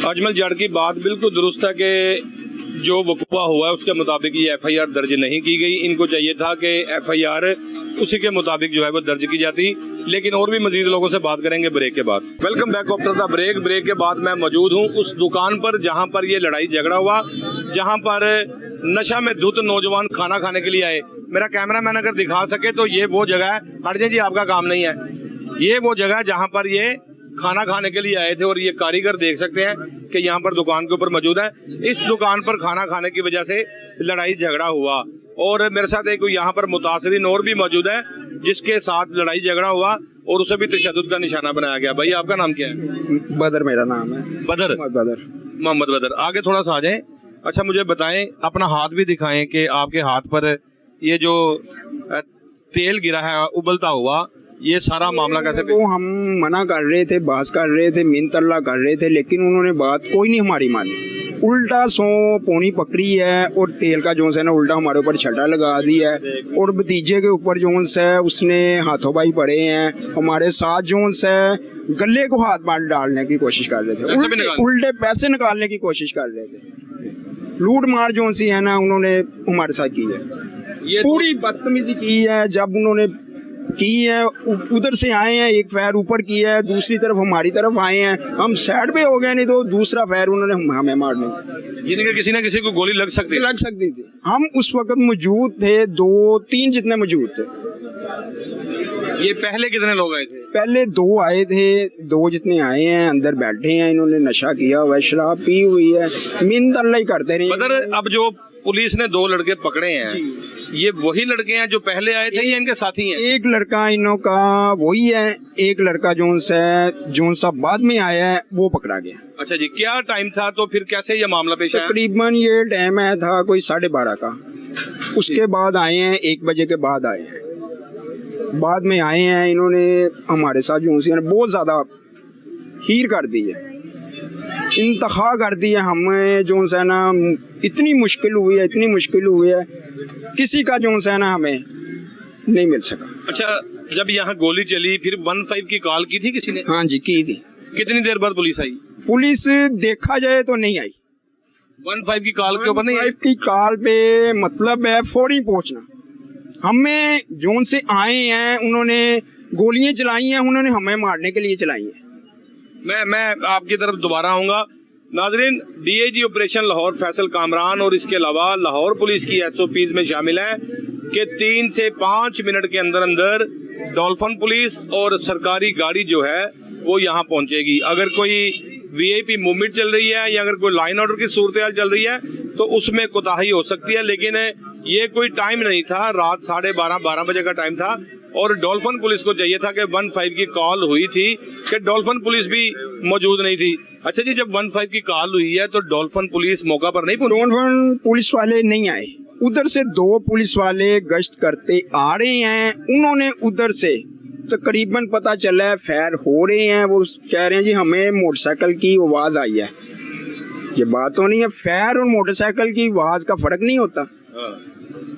अजमल जट की बात बिल्कुल दुरुस्त है कि जो वक़ूआ हुआ है उसके मुताबिक ये FIR दर्ज नहीं की गई। इनको चाहिए था कि FIR उसी के मुताबिक जो है वो दर्ज की जाती। लेकिन और भी मजीद लोगों से बात करेंगे ब्रेक के बाद। Welcome back after the break. Break के बाद मैं मौजूद हूँ उस दुकान पर जहाँ पर ये लड़ाई झगड़ा हुआ, जहाँ पर नशा में धुत नौजवान खाना खाने के लिए आए। मेरा कैमरा मैन अगर दिखा सके तो ये वो जगह है, हट जाए जी आपका काम नहीं है, ये वो जगह जहाँ पर ये खाना खाने के लिए आए थे। और ये कारीगर देख सकते हैं कि यहाँ पर दुकान के ऊपर मौजूद है। इस दुकान पर खाना खाने की वजह से लड़ाई झगड़ा हुआ, और मेरे साथ एक यहाँ पर मुतासरीन और भी मौजूद है जिसके साथ लड़ाई झगड़ा हुआ और उसे भी तशद्दुद का निशाना बनाया गया। भाई आपका नाम क्या है? बदर मेरा नाम है। बदर? मोहम्मद बदर। आगे थोड़ा सा आ जाए। अच्छा, मुझे बताएं, अपना हाथ भी दिखाएं कि आपके हाथ पर ये जो तेल गिरा है उबलता हुआ, ये सारा मामला कैसे? वो हम मना कर रहे थे, बात कर रहे थे, मिन्नत अल्लाह कर रहे थे, लेकिन उन्होंने बात कोई नहीं हमारी मानी। उल्टा 100 पौनी पकड़ी है और तेल का जो है ना उल्टा हमारे ऊपर छटा लगा दी है और भतीजे के ऊपर जो है उसने हाथों बाई पड़े हैं। हमारे साथ जो है गले को हाथ बांध डालने की कोशिश कर रहे थे, उल्टे पैसे निकालने की कोशिश कर रहे थे। लूट मार जो सी है ना उन्होंने हमारे साथ की है, ये पूरी बदतमीजी की है। जब उन्होंने की है उधर से आए हैं, एक फायर ऊपर की है, दूसरी तरफ हमारी तरफ आए हैं, हम साइड पे हो गए, नहीं तो दूसरा फायर उन्होंने हमें मारने। यानी कि किसी ना किसी को गोली लग सकती थी। हम उस वक्त मौजूद थे, 2-3 जितने मौजूद थे। ये पहले कितने लोग आए थे? पहले 2 आए थे, 2 जितने आए हैं अंदर बैठे हैं, इन्होंने नशा किया हुआ है, शराब पी हुई है, मिन्नत अल्लाह ही करते रहे। बदर अब जो पुलिस ने 2 लड़के पकड़े हैं, ये वही लड़के हैं जो पहले आए थे या इनके साथी हैं? एक लड़का इनों का वही है, एक लड़का जोन सा बाद में आया है वो पकड़ा गया। अच्छा जी, क्या टाइम था तो फिर कैसे ये मामला पेश आया? तकरीबन ये टाइम आया था कोई 12:30 का, उसके बाद आए हैं, 1 बजे के बाद आए हैं, बाद में आए हैं। इन्होंने हमारे साथ जो बहुत ज्यादा हीर कर दी है, इंतखा कर दी है। हमें जो है ना इतनी मुश्किल हुई है, किसी का जो है ना हमें नहीं मिल सका। अच्छा, जब यहाँ गोली चली फिर 15 की कॉल की थी किसी ने? हाँ जी, की थी। कितनी देर बाद पुलिस आई? पुलिस देखा जाए तो नहीं आई। 15 की कॉल के ऊपर नहीं आई? 15 की कॉल पे मतलब है फौरी पहुंचना। हमें जोन से आए हैं, उन्होंने गोलियां चलाई हैं, उन्होंने हमें मारने के लिए चलाई हैं। मैं आपकी तरफ दोबारा आऊंगा। नाजरीन, डीआईजी ऑपरेशन लाहौर फैसल कामरान और इसके अलावा लाहौर पुलिस की एसओपीज में शामिल है कि 3 से 5 मिनट के अंदर अंदर डॉल्फिन पुलिस और सरकारी गाड़ी जो है वो यहाँ पहुंचेगी। अगर कोई वीआईपी मूवमेंट चल रही है या अगर कोई लाइन ऑर्डर की सूरत चल रही है तो उसमें कोताही हो सकती है, लेकिन ये कोई टाइम नहीं था, रात 12:30 बजे का टाइम था और डॉल्फिन पुलिस को चाहिए था कि 15 की कॉल हुई थी कि डॉल्फिन पुलिस भी मौजूद नहीं थी। अच्छा जी, जब 15 की कॉल हुई है तो डॉल्फिन पुलिस मौका पर नहीं पहुंची? डॉल्फिन पुलिस वाले नहीं आए, उधर से 2 पुलिस वाले गश्त करते आ रहे हैं। उन्होंने उधर से तकरीबन पता चला है फायर हो रहे हैं, वो कह रहे हैं जी हमें मोटरसाइकिल की आवाज आई है। ये बात तो नहीं है, फायर और मोटरसाइकिल की आवाज का फर्क नहीं होता।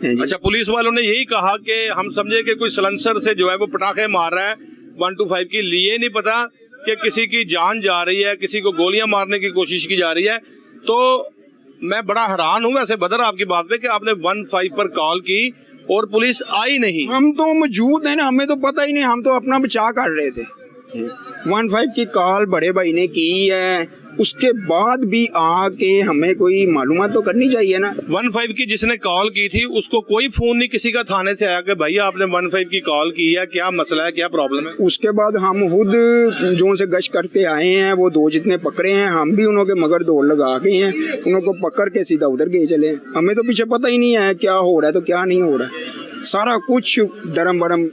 अच्छा, पुलिस वालों ने यही कहा कि हम समझे कि कोई सलेंसर से जो है वो पटाखे मार रहा है 125 की, लिए नहीं पता कि किसी की जान जा रही है, किसी को गोलियां मारने की कोशिश की जा रही है। तो मैं बड़ा हैरान हूं वैसे बदर आपकी बात पे कि आपने 15 पर कॉल की और पुलिस आई नहीं। हम तो मौजूद है ना, हमें तो पता ही नहीं, हम तो अपना बचाव कर रहे थे। 15 की कॉल बड़े भाई ने की है, उसके बाद भी आके हमें कोई मालूमात तो करनी चाहिए ना। 15 की जिसने कॉल की थी उसको कोई फोन नहीं किसी का थाने से आया कि भाई आपने 15 की कॉल की है, क्या मसला है, क्या प्रॉब्लम है? उसके बाद हम खुद जो से गश्त करते आए हैं, वो 2 जितने पकड़े हैं, हम भी उन्होंने मगर दौड़ लगा गए हैं, उनको पकड़ के सीधा उधर गए चले। हमें तो पीछे पता ही नहीं है क्या हो रहा है तो क्या नहीं हो रहा है, सारा कुछ दरम बरम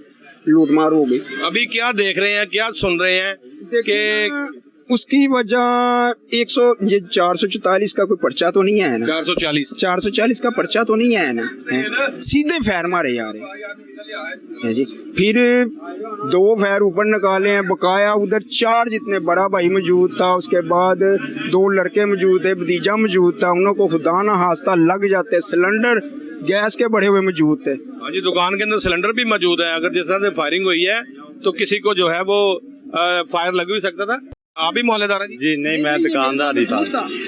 लूटमार हो गई। अभी क्या देख रहे हैं, क्या सुन रहे हैं कि उसकी वजह 444 का कोई पर्चा तो नहीं है ना? 440 का पर्चा तो नहीं है ना, सीधे फायर मारे जा रहे हैं जी। फिर 2 फायर ऊपर निकाले हैं, बकाया उधर 4 जितने बड़ा भाई मौजूद था, उसके बाद 2 लड़के मौजूद थे, भतीजा मौजूद था, उन्हों को खुदा ना हास्ता लग जाते, सिलेंडर गैस के बड़े हुए मौजूद थे। हाँ जी, दुकान के अंदर सिलेंडर भी मौजूद है, अगर जिस तरह से फायरिंग हुई है तो किसी को जो है वो फायर लग भी सकता था। आप भी मोहल्लेदार हैं? जी नहीं, मैं दुकानदार ही था।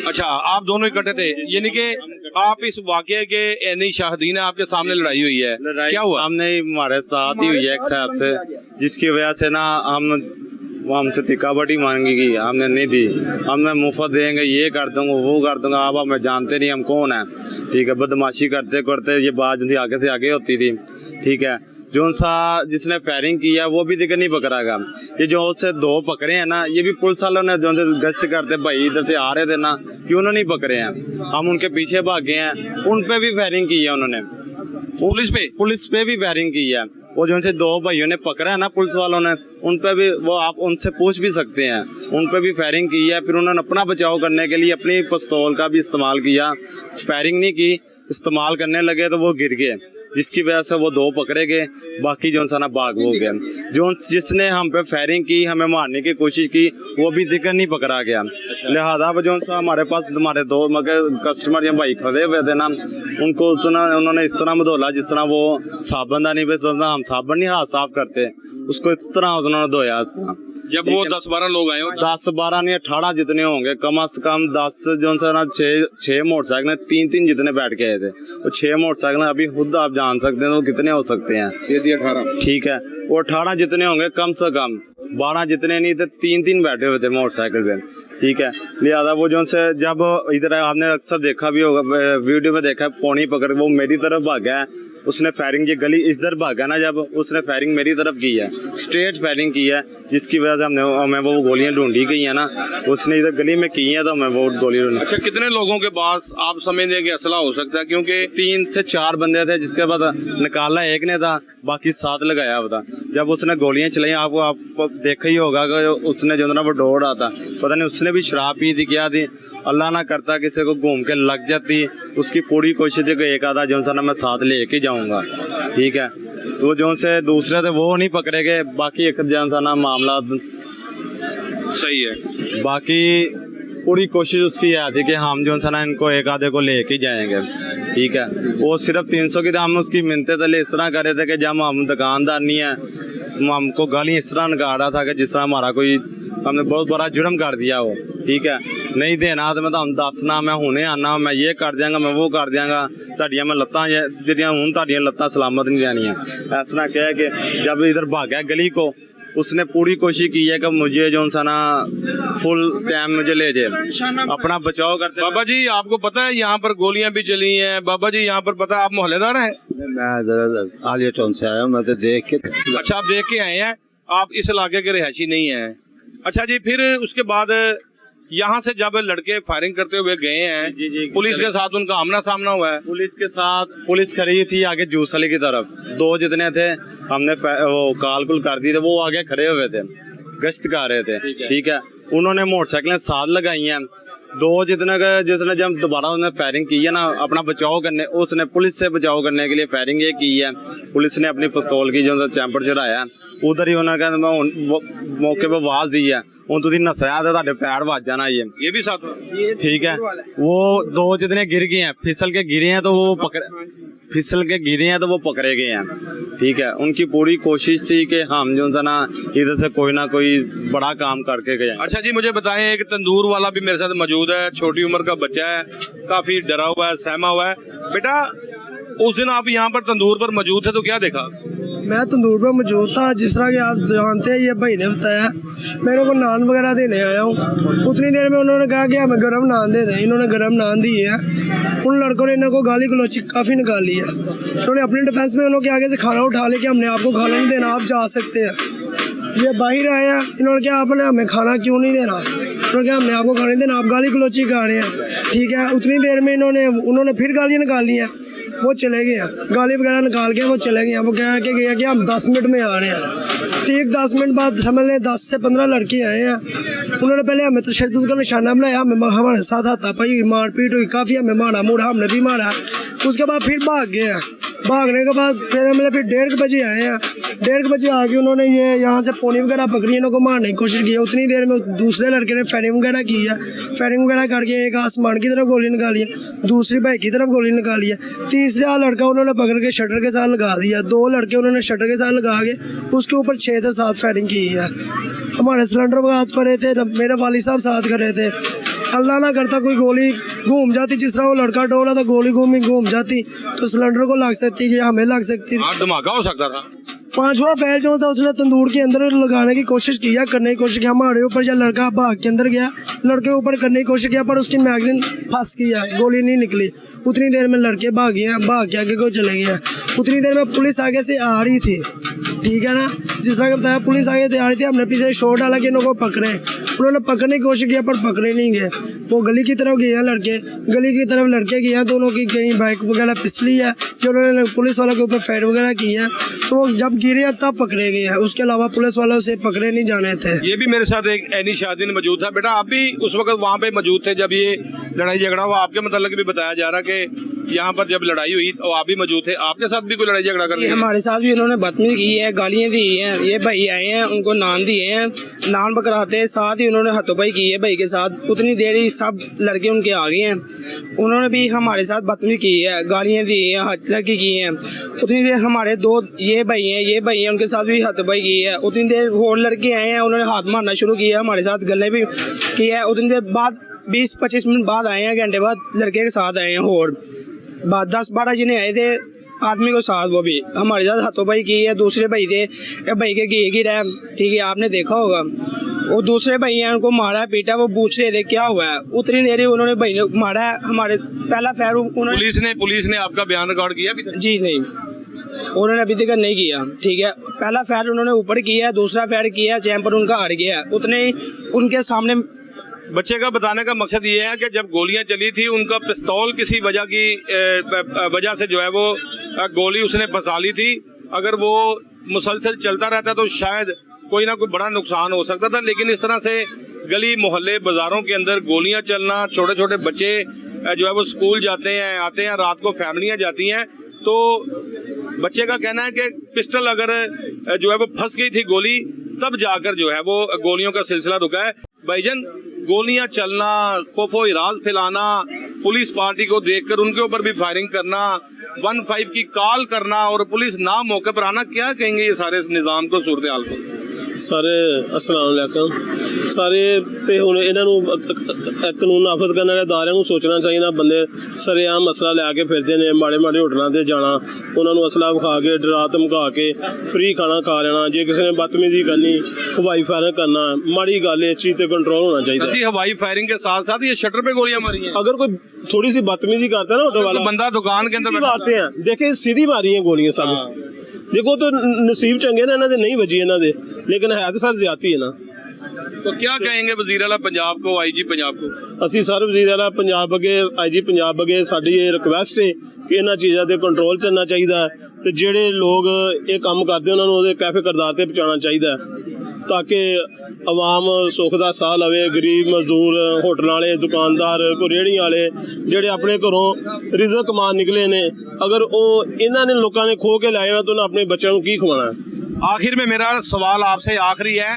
अच्छा, आप दोनों इकट्ठे थे, यानी कि आप इस वाकये के एनी शाहदीन है, आपके सामने लड़ाई हुई है, क्या हुआ? हमने हमारे साथ ही हुई है एक साहब से, जिसकी वजह से ना हमसे तिकाबटी मांगी गई, हमने नहीं दी। हमने मुफ्त देंगे, ये कर दूंगा वो कर दूंगा, आप हमें जानते नहीं हम कौन है, ठीक है। बदमाशी करते करते ये बात जो थी आगे से आगे होती थी, ठीक है। जो सा जिसने फायरिंग की है वो भी दिक्कत नहीं पकड़ागा। ये जो उससे 2 पकड़े हैं ना, ये भी पुलिस वालों ने जो गश्त करते भाई इधर से आ रहे थे ना, कि उन्होंने नहीं पकड़े हैं, हम उनके पीछे भागे हैं, उन पे भी फायरिंग की है उन्होंने, पुलिस पे भी फायरिंग की है। वो जो से 2 भाइयों ने पकड़ा है ना पुलिस वालों ने, उन पे भी वो आप उनसे पूछ भी सकते हैं, उन पे भी फायरिंग की है। फिर उन्होंने अपना बचाव करने के लिए अपनी पिस्तौल का भी इस्तेमाल किया, फायरिंग नहीं की, इस्तेमाल करने लगे तो वो गिर गए। जिसकी वजह से वो 2 पकड़े गए, बाकी जो ना भाग हो गया। जो जिसने हम पे फायरिंग की, हमें मारने की कोशिश की, वो भी दिक्कत नहीं पकड़ा गया। लिहाजा वो जो हमारे पास हमारे 2 कस्टमर या भाई खड़े हुए थे ना, उनको उन्होंने इस तरह बदौला जिस तरह वो साबुनदानी पे हम साबुन नहीं हाथ साफ करते, उसको इस तरह उन्होंने धोया। जब वो 10-12 लोग आए हो, 10-12 नहीं 18 जितने होंगे, कम से कम 10 जो ना 6 मोटरसाइकिल 3-3 जितने बैठ के आए थे। वो 6 मोटरसाइकिल अभी खुद आप जान सकते हैं वो कितने हो सकते हैं। 18 ठीक है, वो 18 जितने होंगे, कम से कम 12 जितने नहीं थे, 3-3 बैठे हुए थे मोटरसाइकिल पे। ठीक है, लिहाजा वो जो से जब इधर आपने अक्सर देखा भी होगा, वीडियो में देखा, पौनी पकड़ वो मेरी तरफ भागा है, उसने फायरिंग की, गली इधर भागा ना, जब उसने फायरिंग मेरी तरफ की है, स्ट्रेट फायरिंग की है, जिसकी वजह से हमें वो गोलियां ढूंढी गई है ना, उसने इधर गली में की है तो हमें वो गोली ढूंढी। अच्छा, कितने लोगों के पास आप समझते हैं कि असला हो सकता है? क्योंकि 3 से 4 बंदे थे, जिसके बाद निकाला एक ने था, बाकी 7 लगाया हुआ था। जब उसने गोलियां चलाई, आपको देखा ही होगा कि उसने जो ना वो दौड़ रहा था, पता नहीं उसने भी शराब पी थी क्या थी, अल्लाह ना करता किसी को घूम के लग जाती। उसकी पूरी कोशिश थी कि एक आधा जो सा ना मैं साथ लेके जाऊंगा। ठीक है, वो जो से दूसरे थे वो नहीं पकड़े गए, बाकी एक जो सा ना मामला सही है। बाकी पूरी कोशिश उसकी यह थी कि हम जो सा ना इनको एक आधे को लेके जाएंगे। ठीक है, वो सिर्फ 300 की हम उसकी मिन्नतें तले इस तरह कर रहे थे कि जब हम दुकानदार नहीं है, हमको गाली इस तरह निकाल रहा था कि जिस तरह हमारा कोई हमने बहुत बड़ा जुर्म कर दिया हो। ठीक है, नहीं देना तो मैं तो दसना, मैं हुणे आना, मैं ये कर दियांगा, मैं वो कर दियांगा, ताड़ियां मैं लत्तां जिहड़ियां हुण ताड़ियां लत्तां सलामत नहीं रहनियां। इस तरह कह के जब इधर भागा गली को, उसने पूरी कोशिश की है कि मुझे जो सा ना फुल टाइम मुझे ले जाए, अपना बचाव करते। बाबा जी, आपको पता है यहाँ पर गोलियां भी चली हैं? बाबा जी, यहाँ पर पता है, आप मोहल्लेदार हैं? मैं आलिया टाउन से आया हूँ, मैं तो देख के। अच्छा, आप देख के आए हैं, आप इस इलाके के रिहायशी नहीं हैं। अच्छा जी, फिर उसके बाद यहाँ से जब लड़के फायरिंग करते हुए गए हैं, जी, पुलिस के साथ उनका आमना सामना हुआ है? पुलिस के साथ पुलिस खड़ी थी आगे जूस वाली की तरफ, 2 जितने थे हमने वो काल कुल कर दी थे, वो आगे खड़े हुए थे, गश्त कर रहे थे। ठीक है, उन्होंने मोटरसाइकिलें साथ लगाई हैं, 2 जितने का जिसने जब दोबारा उन्होंने फायरिंग की है ना, अपना बचाव करने, उसने पुलिस से बचाव करने के लिए फायरिंग ये की है। पुलिस ने अपनी पिस्तौल की जो चैंपर चढ़ाया, उधर ही उन्होंने मौके पर आवाज दी है, ਹੁਣ ਤੁਸੀਂ ਨਸਿਆ ਤੇ ਤੁਹਾਡੇ पैर ਵੱਜ जाना ये भी साथ में। ठीक है, वो 2 जितने गिर गए हैं, फिसल के गिरे हैं तो वो पकड़े गए हैं। ठीक है, उनकी पूरी कोशिश थी कि हम जो ना इधर से कोई ना कोई बड़ा काम करके गए। अच्छा जी, मुझे बताएं, एक तंदूर वाला भी मेरे साथ मौजूद है, छोटी उम्र का बच्चा है, काफी डरा हुआ है, सहमा हुआ है। बेटा, उस दिन आप यहाँ पर तंदूर पर मौजूद थे तो क्या देखा? मैं तंदूर पर मौजूद था, जिस तरह के आप जानते हैं, ये भाई ने बताया, मेरे को नान वगैरह देने आया हूँ। उतनी देर में उन्होंने कहा कि हमें गर्म नान दे दें, इन्होंने गर्म नान दिए है। उन लड़कों ने इनको गाली गलौची काफ़ी निकाली है। उन्होंने अपने डिफेंस में उन्होंने आगे से खाना उठा ले कि हमने आपको खाना नहीं देना, आप जा सकते हैं। ये बाहर आए हैं, इन्होंने कहा आपने हमें खाना क्यों नहीं देना, उन्होंने कहा हमने आपको खाना नहीं देना, आप गाली गलौची कर रहे हैं। ठीक है, उतनी देर में उन्होंने फिर गालियाँ निकाली हैं, वो चले गए हैं, गाली वगैरह निकाल के वो चले गए हैं। वो कह के गया कि हम 10 मिनट में आ रहे हैं। ठीक 10 मिनट बाद समझ लें 10 से 15 लड़के आए हैं। उन्होंने पहले हमें तशद्दुद का निशाना बनाया, हमारे साथ हाथापाई मारपीट हुई, काफ़ी हमें मारा मुड़ा, हमने भी मारा। उसके बाद फिर भाग गए हैं। भागने के बाद फिर हमने फिर 1:30 बजे आए हैं। 1:30 बजे आके उन्होंने ये यहाँ से पौनी वगैरह पकड़ी, इन्हों को मारने की कोशिश की है। उतनी देर में दूसरे लड़के ने फायरिंग वगैरह की है। फायरिंग वगैरह करके एक आसमान की तरफ गोली निकाली है, दूसरी भाई की तरफ गोली निकाली है, तीसरा लड़का उन्होंने पकड़ के शटर के साथ लगा दिया। 2 लड़के उन्होंने शटर के साथ लगा के उसके ऊपर 6 से 7 फायरिंग की है। हमारे सिलेंडर हाथ पड़े थे, मेरे वाली साहब साथ खड़े थे। अल्लाह ना करता कोई गोली घूम जाती, जिस तरह वो लड़का डोला था, गोली घूम जाती तो सिलेंडर को लग सकती है, हमें लग सकती थी, धमाका हो सकता था। 5वां फैल जो था उसने तंदूर के अंदर लगाने की कोशिश किया, करने की कोशिश की। हमारे ऊपर या लड़का भाग के अंदर गया, लड़के ऊपर करने की कोशिश किया, पर उसकी मैगजीन फंस गया, गोली नहीं निकली। उतनी देर में लड़के भाग गए, भाग के आगे को चले गए। उतनी देर में पुलिस आगे से आ रही थी। ठीक है ना, जिस तरह बताया पुलिस आगे से आ रही थी, हमने पीछे शोर डाला कि इनको पकड़े। उन्होंने पकड़ने की कोशिश किया पर पकड़े नहीं गए। वो गली की तरफ गए लड़के, गली की तरफ लड़के गए, दोनों की कहीं बाइक वगैरह फिसली है, जो उन्होंने पुलिस वालों के ऊपर फायर वगैरह की है, तो जब गिरे तब पकड़े गए हैं। उसके अलावा पुलिस वालों से पकड़े नहीं जाने थे। ये भी मेरे साथ एक एनी शादीन मौजूद था। बेटा, आप भी उस वक्त वहाँ पे मौजूद थे जब ये लड़ाई झगड़ा हुआ? आपके मतलब भी बताया जा रहा कि यहाँ पर जब लड़ाई हुई तो आप भी मौजूद थे, आपके साथ भी कोई लड़ाई झगड़ा कर लिया? हमारे साथ भी उन्होंने बदतमीजी की है, गालियाँ दी हैं। ये भाई आए हैं, उनको नान दिए हैं, नान पकड़ाते हैं, साथ ही उन्होंने हाथोंपाई की है भाई के साथ। उतनी देर ही सब लड़के उनके आ गए हैं, उन्होंने भी हमारे साथ बदतमीजी की है, गालियाँ दी हैं, हाथलकी की हैं। उतनी देर हमारे दो ये भाई हैं, उनके साथ भी हाथोंपाई की है। उतनी देर और लड़के आए हैं, उन्होंने हाथ मारना शुरू किया, हमारे साथ गले भी किया है। उतनी देर बाद 20-25 मिनट बाद आए हैं, घंटे बाद लड़के के साथ आए हैं और 10-12 जने आए थे आदमी को साथ, वो भी हमारे साथ हाथोंपाई की है। दूसरे भाई थे, भाई के गिर है, ठीक है, आपने देखा होगा। वो दूसरे भाई हैं, उनको मारा पीटा, वो पूछ रहे थे क्या हुआ है। उतनी देर ही उन्होंने भाई ने मारा है। हमारे पहला फायर उन्होंने पुलिस ने आपका बयान रिकॉर्ड किया अभी तक? जी नहीं, उन्होंने अभी तक नहीं किया, ठीक है। पहला फायर उन्होंने ऊपर किया, दूसरा फायर किया, चैम्पर उनका हार गया। उतने उनके सामने बच्चे का बताने का मकसद ये है कि जब गोलियां चली थी उनका पिस्तौल किसी वजह से जो है वो गोली उसने फंसा ली थी। अगर वो मुसलसल चलता रहता तो शायद कोई ना कोई बड़ा नुकसान हो सकता था, लेकिन इस तरह से गली मोहल्ले बाजारों के अंदर गोलियां चलना, छोटे छोटे बच्चे जो है वो स्कूल जाते हैं, आते हैं, रात को फैमिलियां जाती हैं, तो बच्चे का कहना है कि पिस्टल अगर जो है वो फंस गई थी गोली, तब जाकर जो है वो गोलियों का सिलसिला रुका है। भाईजान, गोलियां चलना, खौफो इराज फैलाना, पुलिस पार्टी को देखकर उनके ऊपर भी फायरिंग करना, 15 की कॉल करना और पुलिस ना मौके पर आना, क्या कहेंगे ये सारे निज़ाम को, सूरत हाल को? ਸਾਰੇ अस्सलाम वालेकुम। ਸਾਰੇ ਤੇ ਹੁਣ ਇਹਨਾਂ ਨੂੰ ਕਾਨੂੰਨ ਨਾਫਜ਼ ਕਰਨ ਵਾਲੇ ਅਦਾਰਿਆਂ ਨੂੰ ਸੋਚਣਾ ਚਾਹੀਦਾ। ਬੰਦੇ ਸਰੇਆਮ ਅਸਲਾ ਲੈ ਕੇ ਫਿਰਦੇ ਨੇ, ਮਾੜੇ ਮਾੜੇ ਹੋਟਲਾਂ ਤੇ ਜਾਣਾ, ਉਹਨਾਂ ਨੂੰ ਅਸਲਾ ਵਿਖਾ ਕੇ ਡਰਾ ਧਮਕਾ ਕੇ ਫ੍ਰੀ ਖਾਣਾ ਖਾ ਲੈਣਾ। ਜੇ ਕਿਸੇ ਨੇ ਬਦਤਮੀਜ਼ੀ ਕਰਨੀ, ਹਵਾਈ ਫਾਇਰਿੰਗ करना, माड़ी गल है, इस चीज़ पे कंट्रोल होना चाहिए। जी, हवाई फायरिंग के साथ साथ ये शटर पे गोलियां मारी हैं। अगर कोई थोड़ी सी बदतमीजी करता है ना ऑटो वाला, बंदा दुकान के अंदर मारते हैं, देखे सीधी मारी है गोलियां सब। देखो तो नसीब चंगे ने, इन्होंने नहीं बजी इन्होंने, लेकिन है तो सर ज्यादा है ना। तो क्या कहेंगे वज़ीर आला पंजाब को, आईजी पंजाब को? ਅਸੀਂ ਸਰ ਵਜ਼ੀਰ ਆਲਾ ਪੰਜਾਬ ਅੱਗੇ, ਆਈਜੀ ਪੰਜਾਬ ਅੱਗੇ ਸਾਡੀ ਇਹ ਰਿਕਵੈਸਟ ਹੈ ਕਿ ਇਹਨਾਂ ਚੀਜ਼ਾਂ ਤੇ ਕੰਟਰੋਲ ਚੱਲਣਾ ਚਾਹੀਦਾ ਹੈ ਤੇ ਜਿਹੜੇ ਲੋਕ ਇਹ ਕੰਮ ਕਰਦੇ ਉਹਨਾਂ ਨੂੰ ਉਹਦੇ ਕੈਫੇ ਕਰਦਾਰ ਤੇ ਪਹੁੰਚਾਉਣਾ ਚਾਹੀਦਾ ਹੈ ਤਾਂ ਕਿ ਆਵਾਮ ਸੁੱਖ ਦਾ ਸਾਹ ਲਵੇ। ਗਰੀਬ ਮਜ਼ਦੂਰ, ਹੋਟਲਾਂ ਵਾਲੇ, ਦੁਕਾਨਦਾਰ, ਕੋਈ ਰੇਹੜੀਆਂ ਵਾਲੇ ਜਿਹੜੇ ਆਪਣੇ ਘਰੋਂ ਰਿਜ਼ਕ ਕਮਾਉਣ ਨਿਕਲੇ ਨੇ, ਅਗਰ ਉਹ ਇਹਨਾਂ ਨੇ ਲੋਕਾਂ ਨੇ ਖੋ ਕੇ ਲੈ ਜਾਣਾ ਤਾਂ ਉਹਨਾਂ ਆਪਣੇ ਬੱਚਿਆਂ ਨੂੰ ਕੀ ਖਵਾਉਣਾ? आखिर में मेरा सवाल आपसे आखिरी है,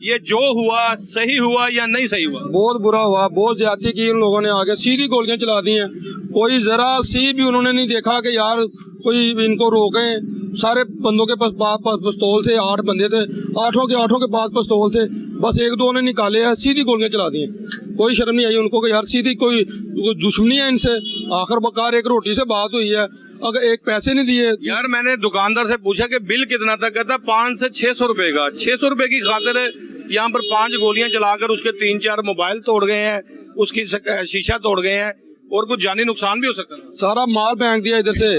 ये जो हुआ सही हुआ या नहीं सही हुआ? बहुत बुरा हुआ, बहुत ज्यादती की उन लोगों ने, आगे सीधी गोलियां चला दी हैं। कोई जरा सी भी उन्होंने नहीं देखा कि यार कोई इनको रोकें। सारे बंदों के पास पिस्तौल थे, 8 बंदे थे, आठों के पास पिस्तौल थे, बस 1-2 ने निकाले हैं, सीधी गोलियां चला दी हैं। कोई शर्म नहीं आई उनको कि यार सीधी कोई दुश्मनी है इनसे। आखिर बकार एक रोटी से बात हुई है, अगर एक पैसे नहीं दिए। यार मैंने दुकानदार से पूछा कि बिल कितना था, कहता 500 से 600 रुपए का। 600 रुपए की खातिर यहाँ पर 5 गोलियां चलाकर उसके 3-4 मोबाइल तोड़ गए हैं, उसकी शीशा तोड़ गए हैं और कुछ जानी नुकसान भी हो सकता है। सारा माल फेंक दिया इधर से,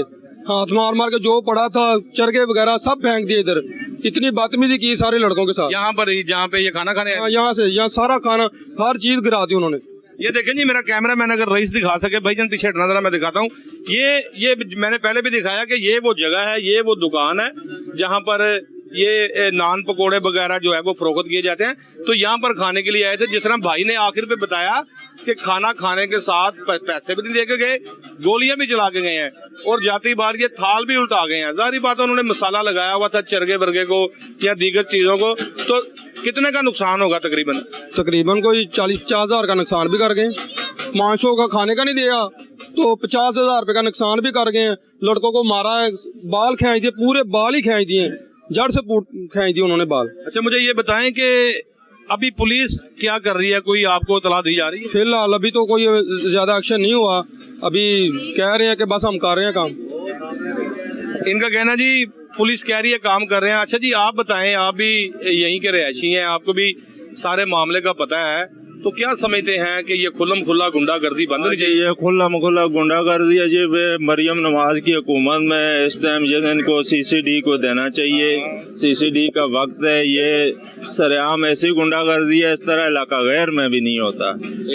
हाथ मार के जो पड़ा था, चरगे वगैरह सब फेंक दिए इधर। इतनी बदतमीजी की सारे लड़कों के साथ। यहाँ पर जहाँ पे ये खाना खाने, यहाँ सारा खाना, हर चीज गिरा दी उन्होंने। ये देखें जी, मेरा कैमरा मैन अगर रईस दिखा सके, भाईजान पीछे हटना जरा, मैं दिखाता हूँ। ये मैंने पहले भी दिखाया कि ये वो जगह है, ये वो दुकान है जहाँ पर ये नान पकोड़े वगैरह जो है वो फरोख्त किए जाते हैं। तो यहाँ पर खाने के लिए आए थे। जिस तरह भाई ने आखिर पे बताया कि खाना खाने के साथ पैसे भी नहीं देके गए, गोलियां भी चला के गए हैं और जाती बार ये थाल भी उल्टा गए हैं। जाहिर बात है उन्होंने मसाला लगाया हुआ था चरगे वर्गे को या दीगर चीजों को। तो कितने का नुकसान होगा? तकरीबन कोई 40-50 हज़ार का नुकसान भी कर गए। मांसों का खाने का नहीं दिया तो 50 हज़ार रुपये का नुकसान भी कर गए। लड़कों को मारा है, बाल खींच दिए, पूरे बाल ही खींच दिए, जड़ से खींच दिए उन्होंने बाल। अच्छा, मुझे ये बताएं कि अभी पुलिस क्या कर रही है, कोई आपको इत्तला दी जा रही है? फिलहाल अभी तो कोई ज्यादा एक्शन नहीं हुआ। अभी कह रहे हैं कि बस हम कर रहे हैं काम। इनका कहना जी पुलिस कह रही है काम कर रहे हैं। अच्छा जी, आप बताएं, आप भी यहीं के रहायशी हैं, आपको भी सारे मामले का पता है, तो क्या समझते हैं कि ये खुल्लम खुल्ला गुंडागर्दी बंद होनी चाहिए? ये खुल्लम खुल्ला गुंडागर्दी है जी। मरियम नवाज की हुकूमत में इस टाइम जो इनको CCD को देना चाहिए। CCD का वक्त है। ये सरेआम ऐसी गुंडागर्दी है, इस तरह इलाका गैर में भी नहीं होता।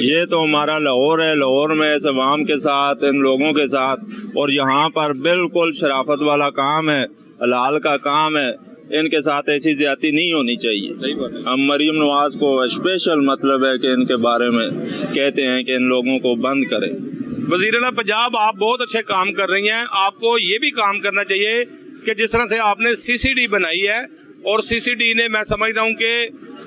ये तो हमारा लाहौर है, लाहौर में इस अवाम के साथ, इन लोगों के साथ, और यहाँ पर बिल्कुल शराफत वाला काम है, हलाल का काम है। इनके साथ ऐसी ज्यादती नहीं होनी चाहिए। हम मरियम नवाज को स्पेशल मतलब है कि इनके बारे में कहते हैं कि इन लोगों को बंद करें। वज़ीर आला पंजाब, आप बहुत अच्छे काम कर रही हैं। आपको ये भी काम करना चाहिए कि जिस तरह से आपने CCD बनाई है, और CCD ने मैं समझता हूँ कि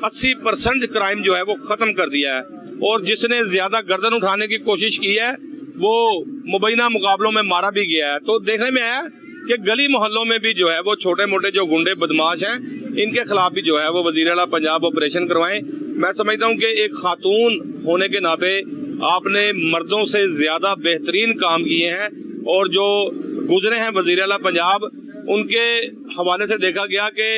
80% क्राइम जो है वो ख़त्म कर दिया है, और जिसने ज़्यादा गर्दन उठाने की कोशिश की है वो मुबैना मुकाबलों में मारा भी गया है। तो देखने में आया कि गली मोहल्लों में भी जो है वो छोटे मोटे जो गुंडे बदमाश हैं, इनके खिलाफ भी जो है वो वज़ीर आला पंजाब ऑपरेशन करवाएं। मैं समझता हूँ कि एक खातून होने के नाते आपने मर्दों से ज़्यादा बेहतरीन काम किए हैं, और जो गुजरे हैं वज़ीर आला पंजाब, उनके हवाले से देखा गया कि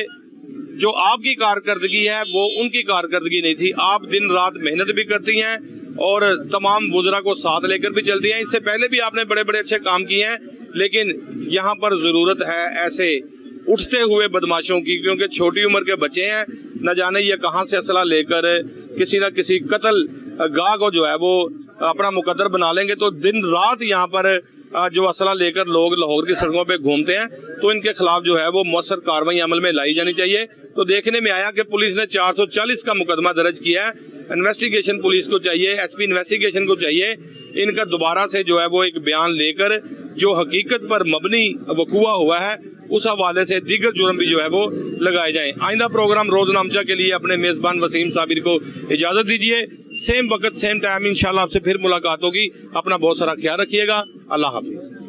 जो आपकी कारकर्दगी है वो उनकी कारकर्दगी नहीं थी। आप दिन रात मेहनत भी करती हैं और तमाम वुज़रा को साथ लेकर भी चलती हैं। इससे पहले भी आपने बड़े बड़े अच्छे काम किए हैं, लेकिन यहाँ पर ज़रूरत है ऐसे उठते हुए बदमाशों की, क्योंकि छोटी उम्र के बच्चे हैं, न जाने ये कहाँ से असला लेकर किसी न किसी कत्ल गाह को जो है वो अपना मुकद्दर बना लेंगे। तो दिन रात यहाँ पर जो असला लेकर लोग लाहौर की सड़कों पे घूमते हैं, तो इनके खिलाफ जो है वो मौसर कार्रवाई अमल में लाई जानी चाहिए। तो देखने में आया कि पुलिस ने 440 का मुकदमा दर्ज किया है। इन्वेस्टिगेशन पुलिस को चाहिए, SP इन्वेस्टिगेशन को चाहिए इनका दोबारा से जो है वो एक बयान लेकर जो हकीकत पर मबनी वकूआ हुआ है उस हवाले से दीगर जुर्म भी जो है वो लगाए जाएं। आइंदा प्रोग्राम रोज़नामचा के लिए अपने मेज़बान वसीम साबिर को इजाज़त दीजिए। सेम वक्त सेम टाइम इंशाल्लाह आपसे फिर मुलाकात होगी। अपना बहुत सारा ख्याल रखिएगा। अल्लाह हाफिज़।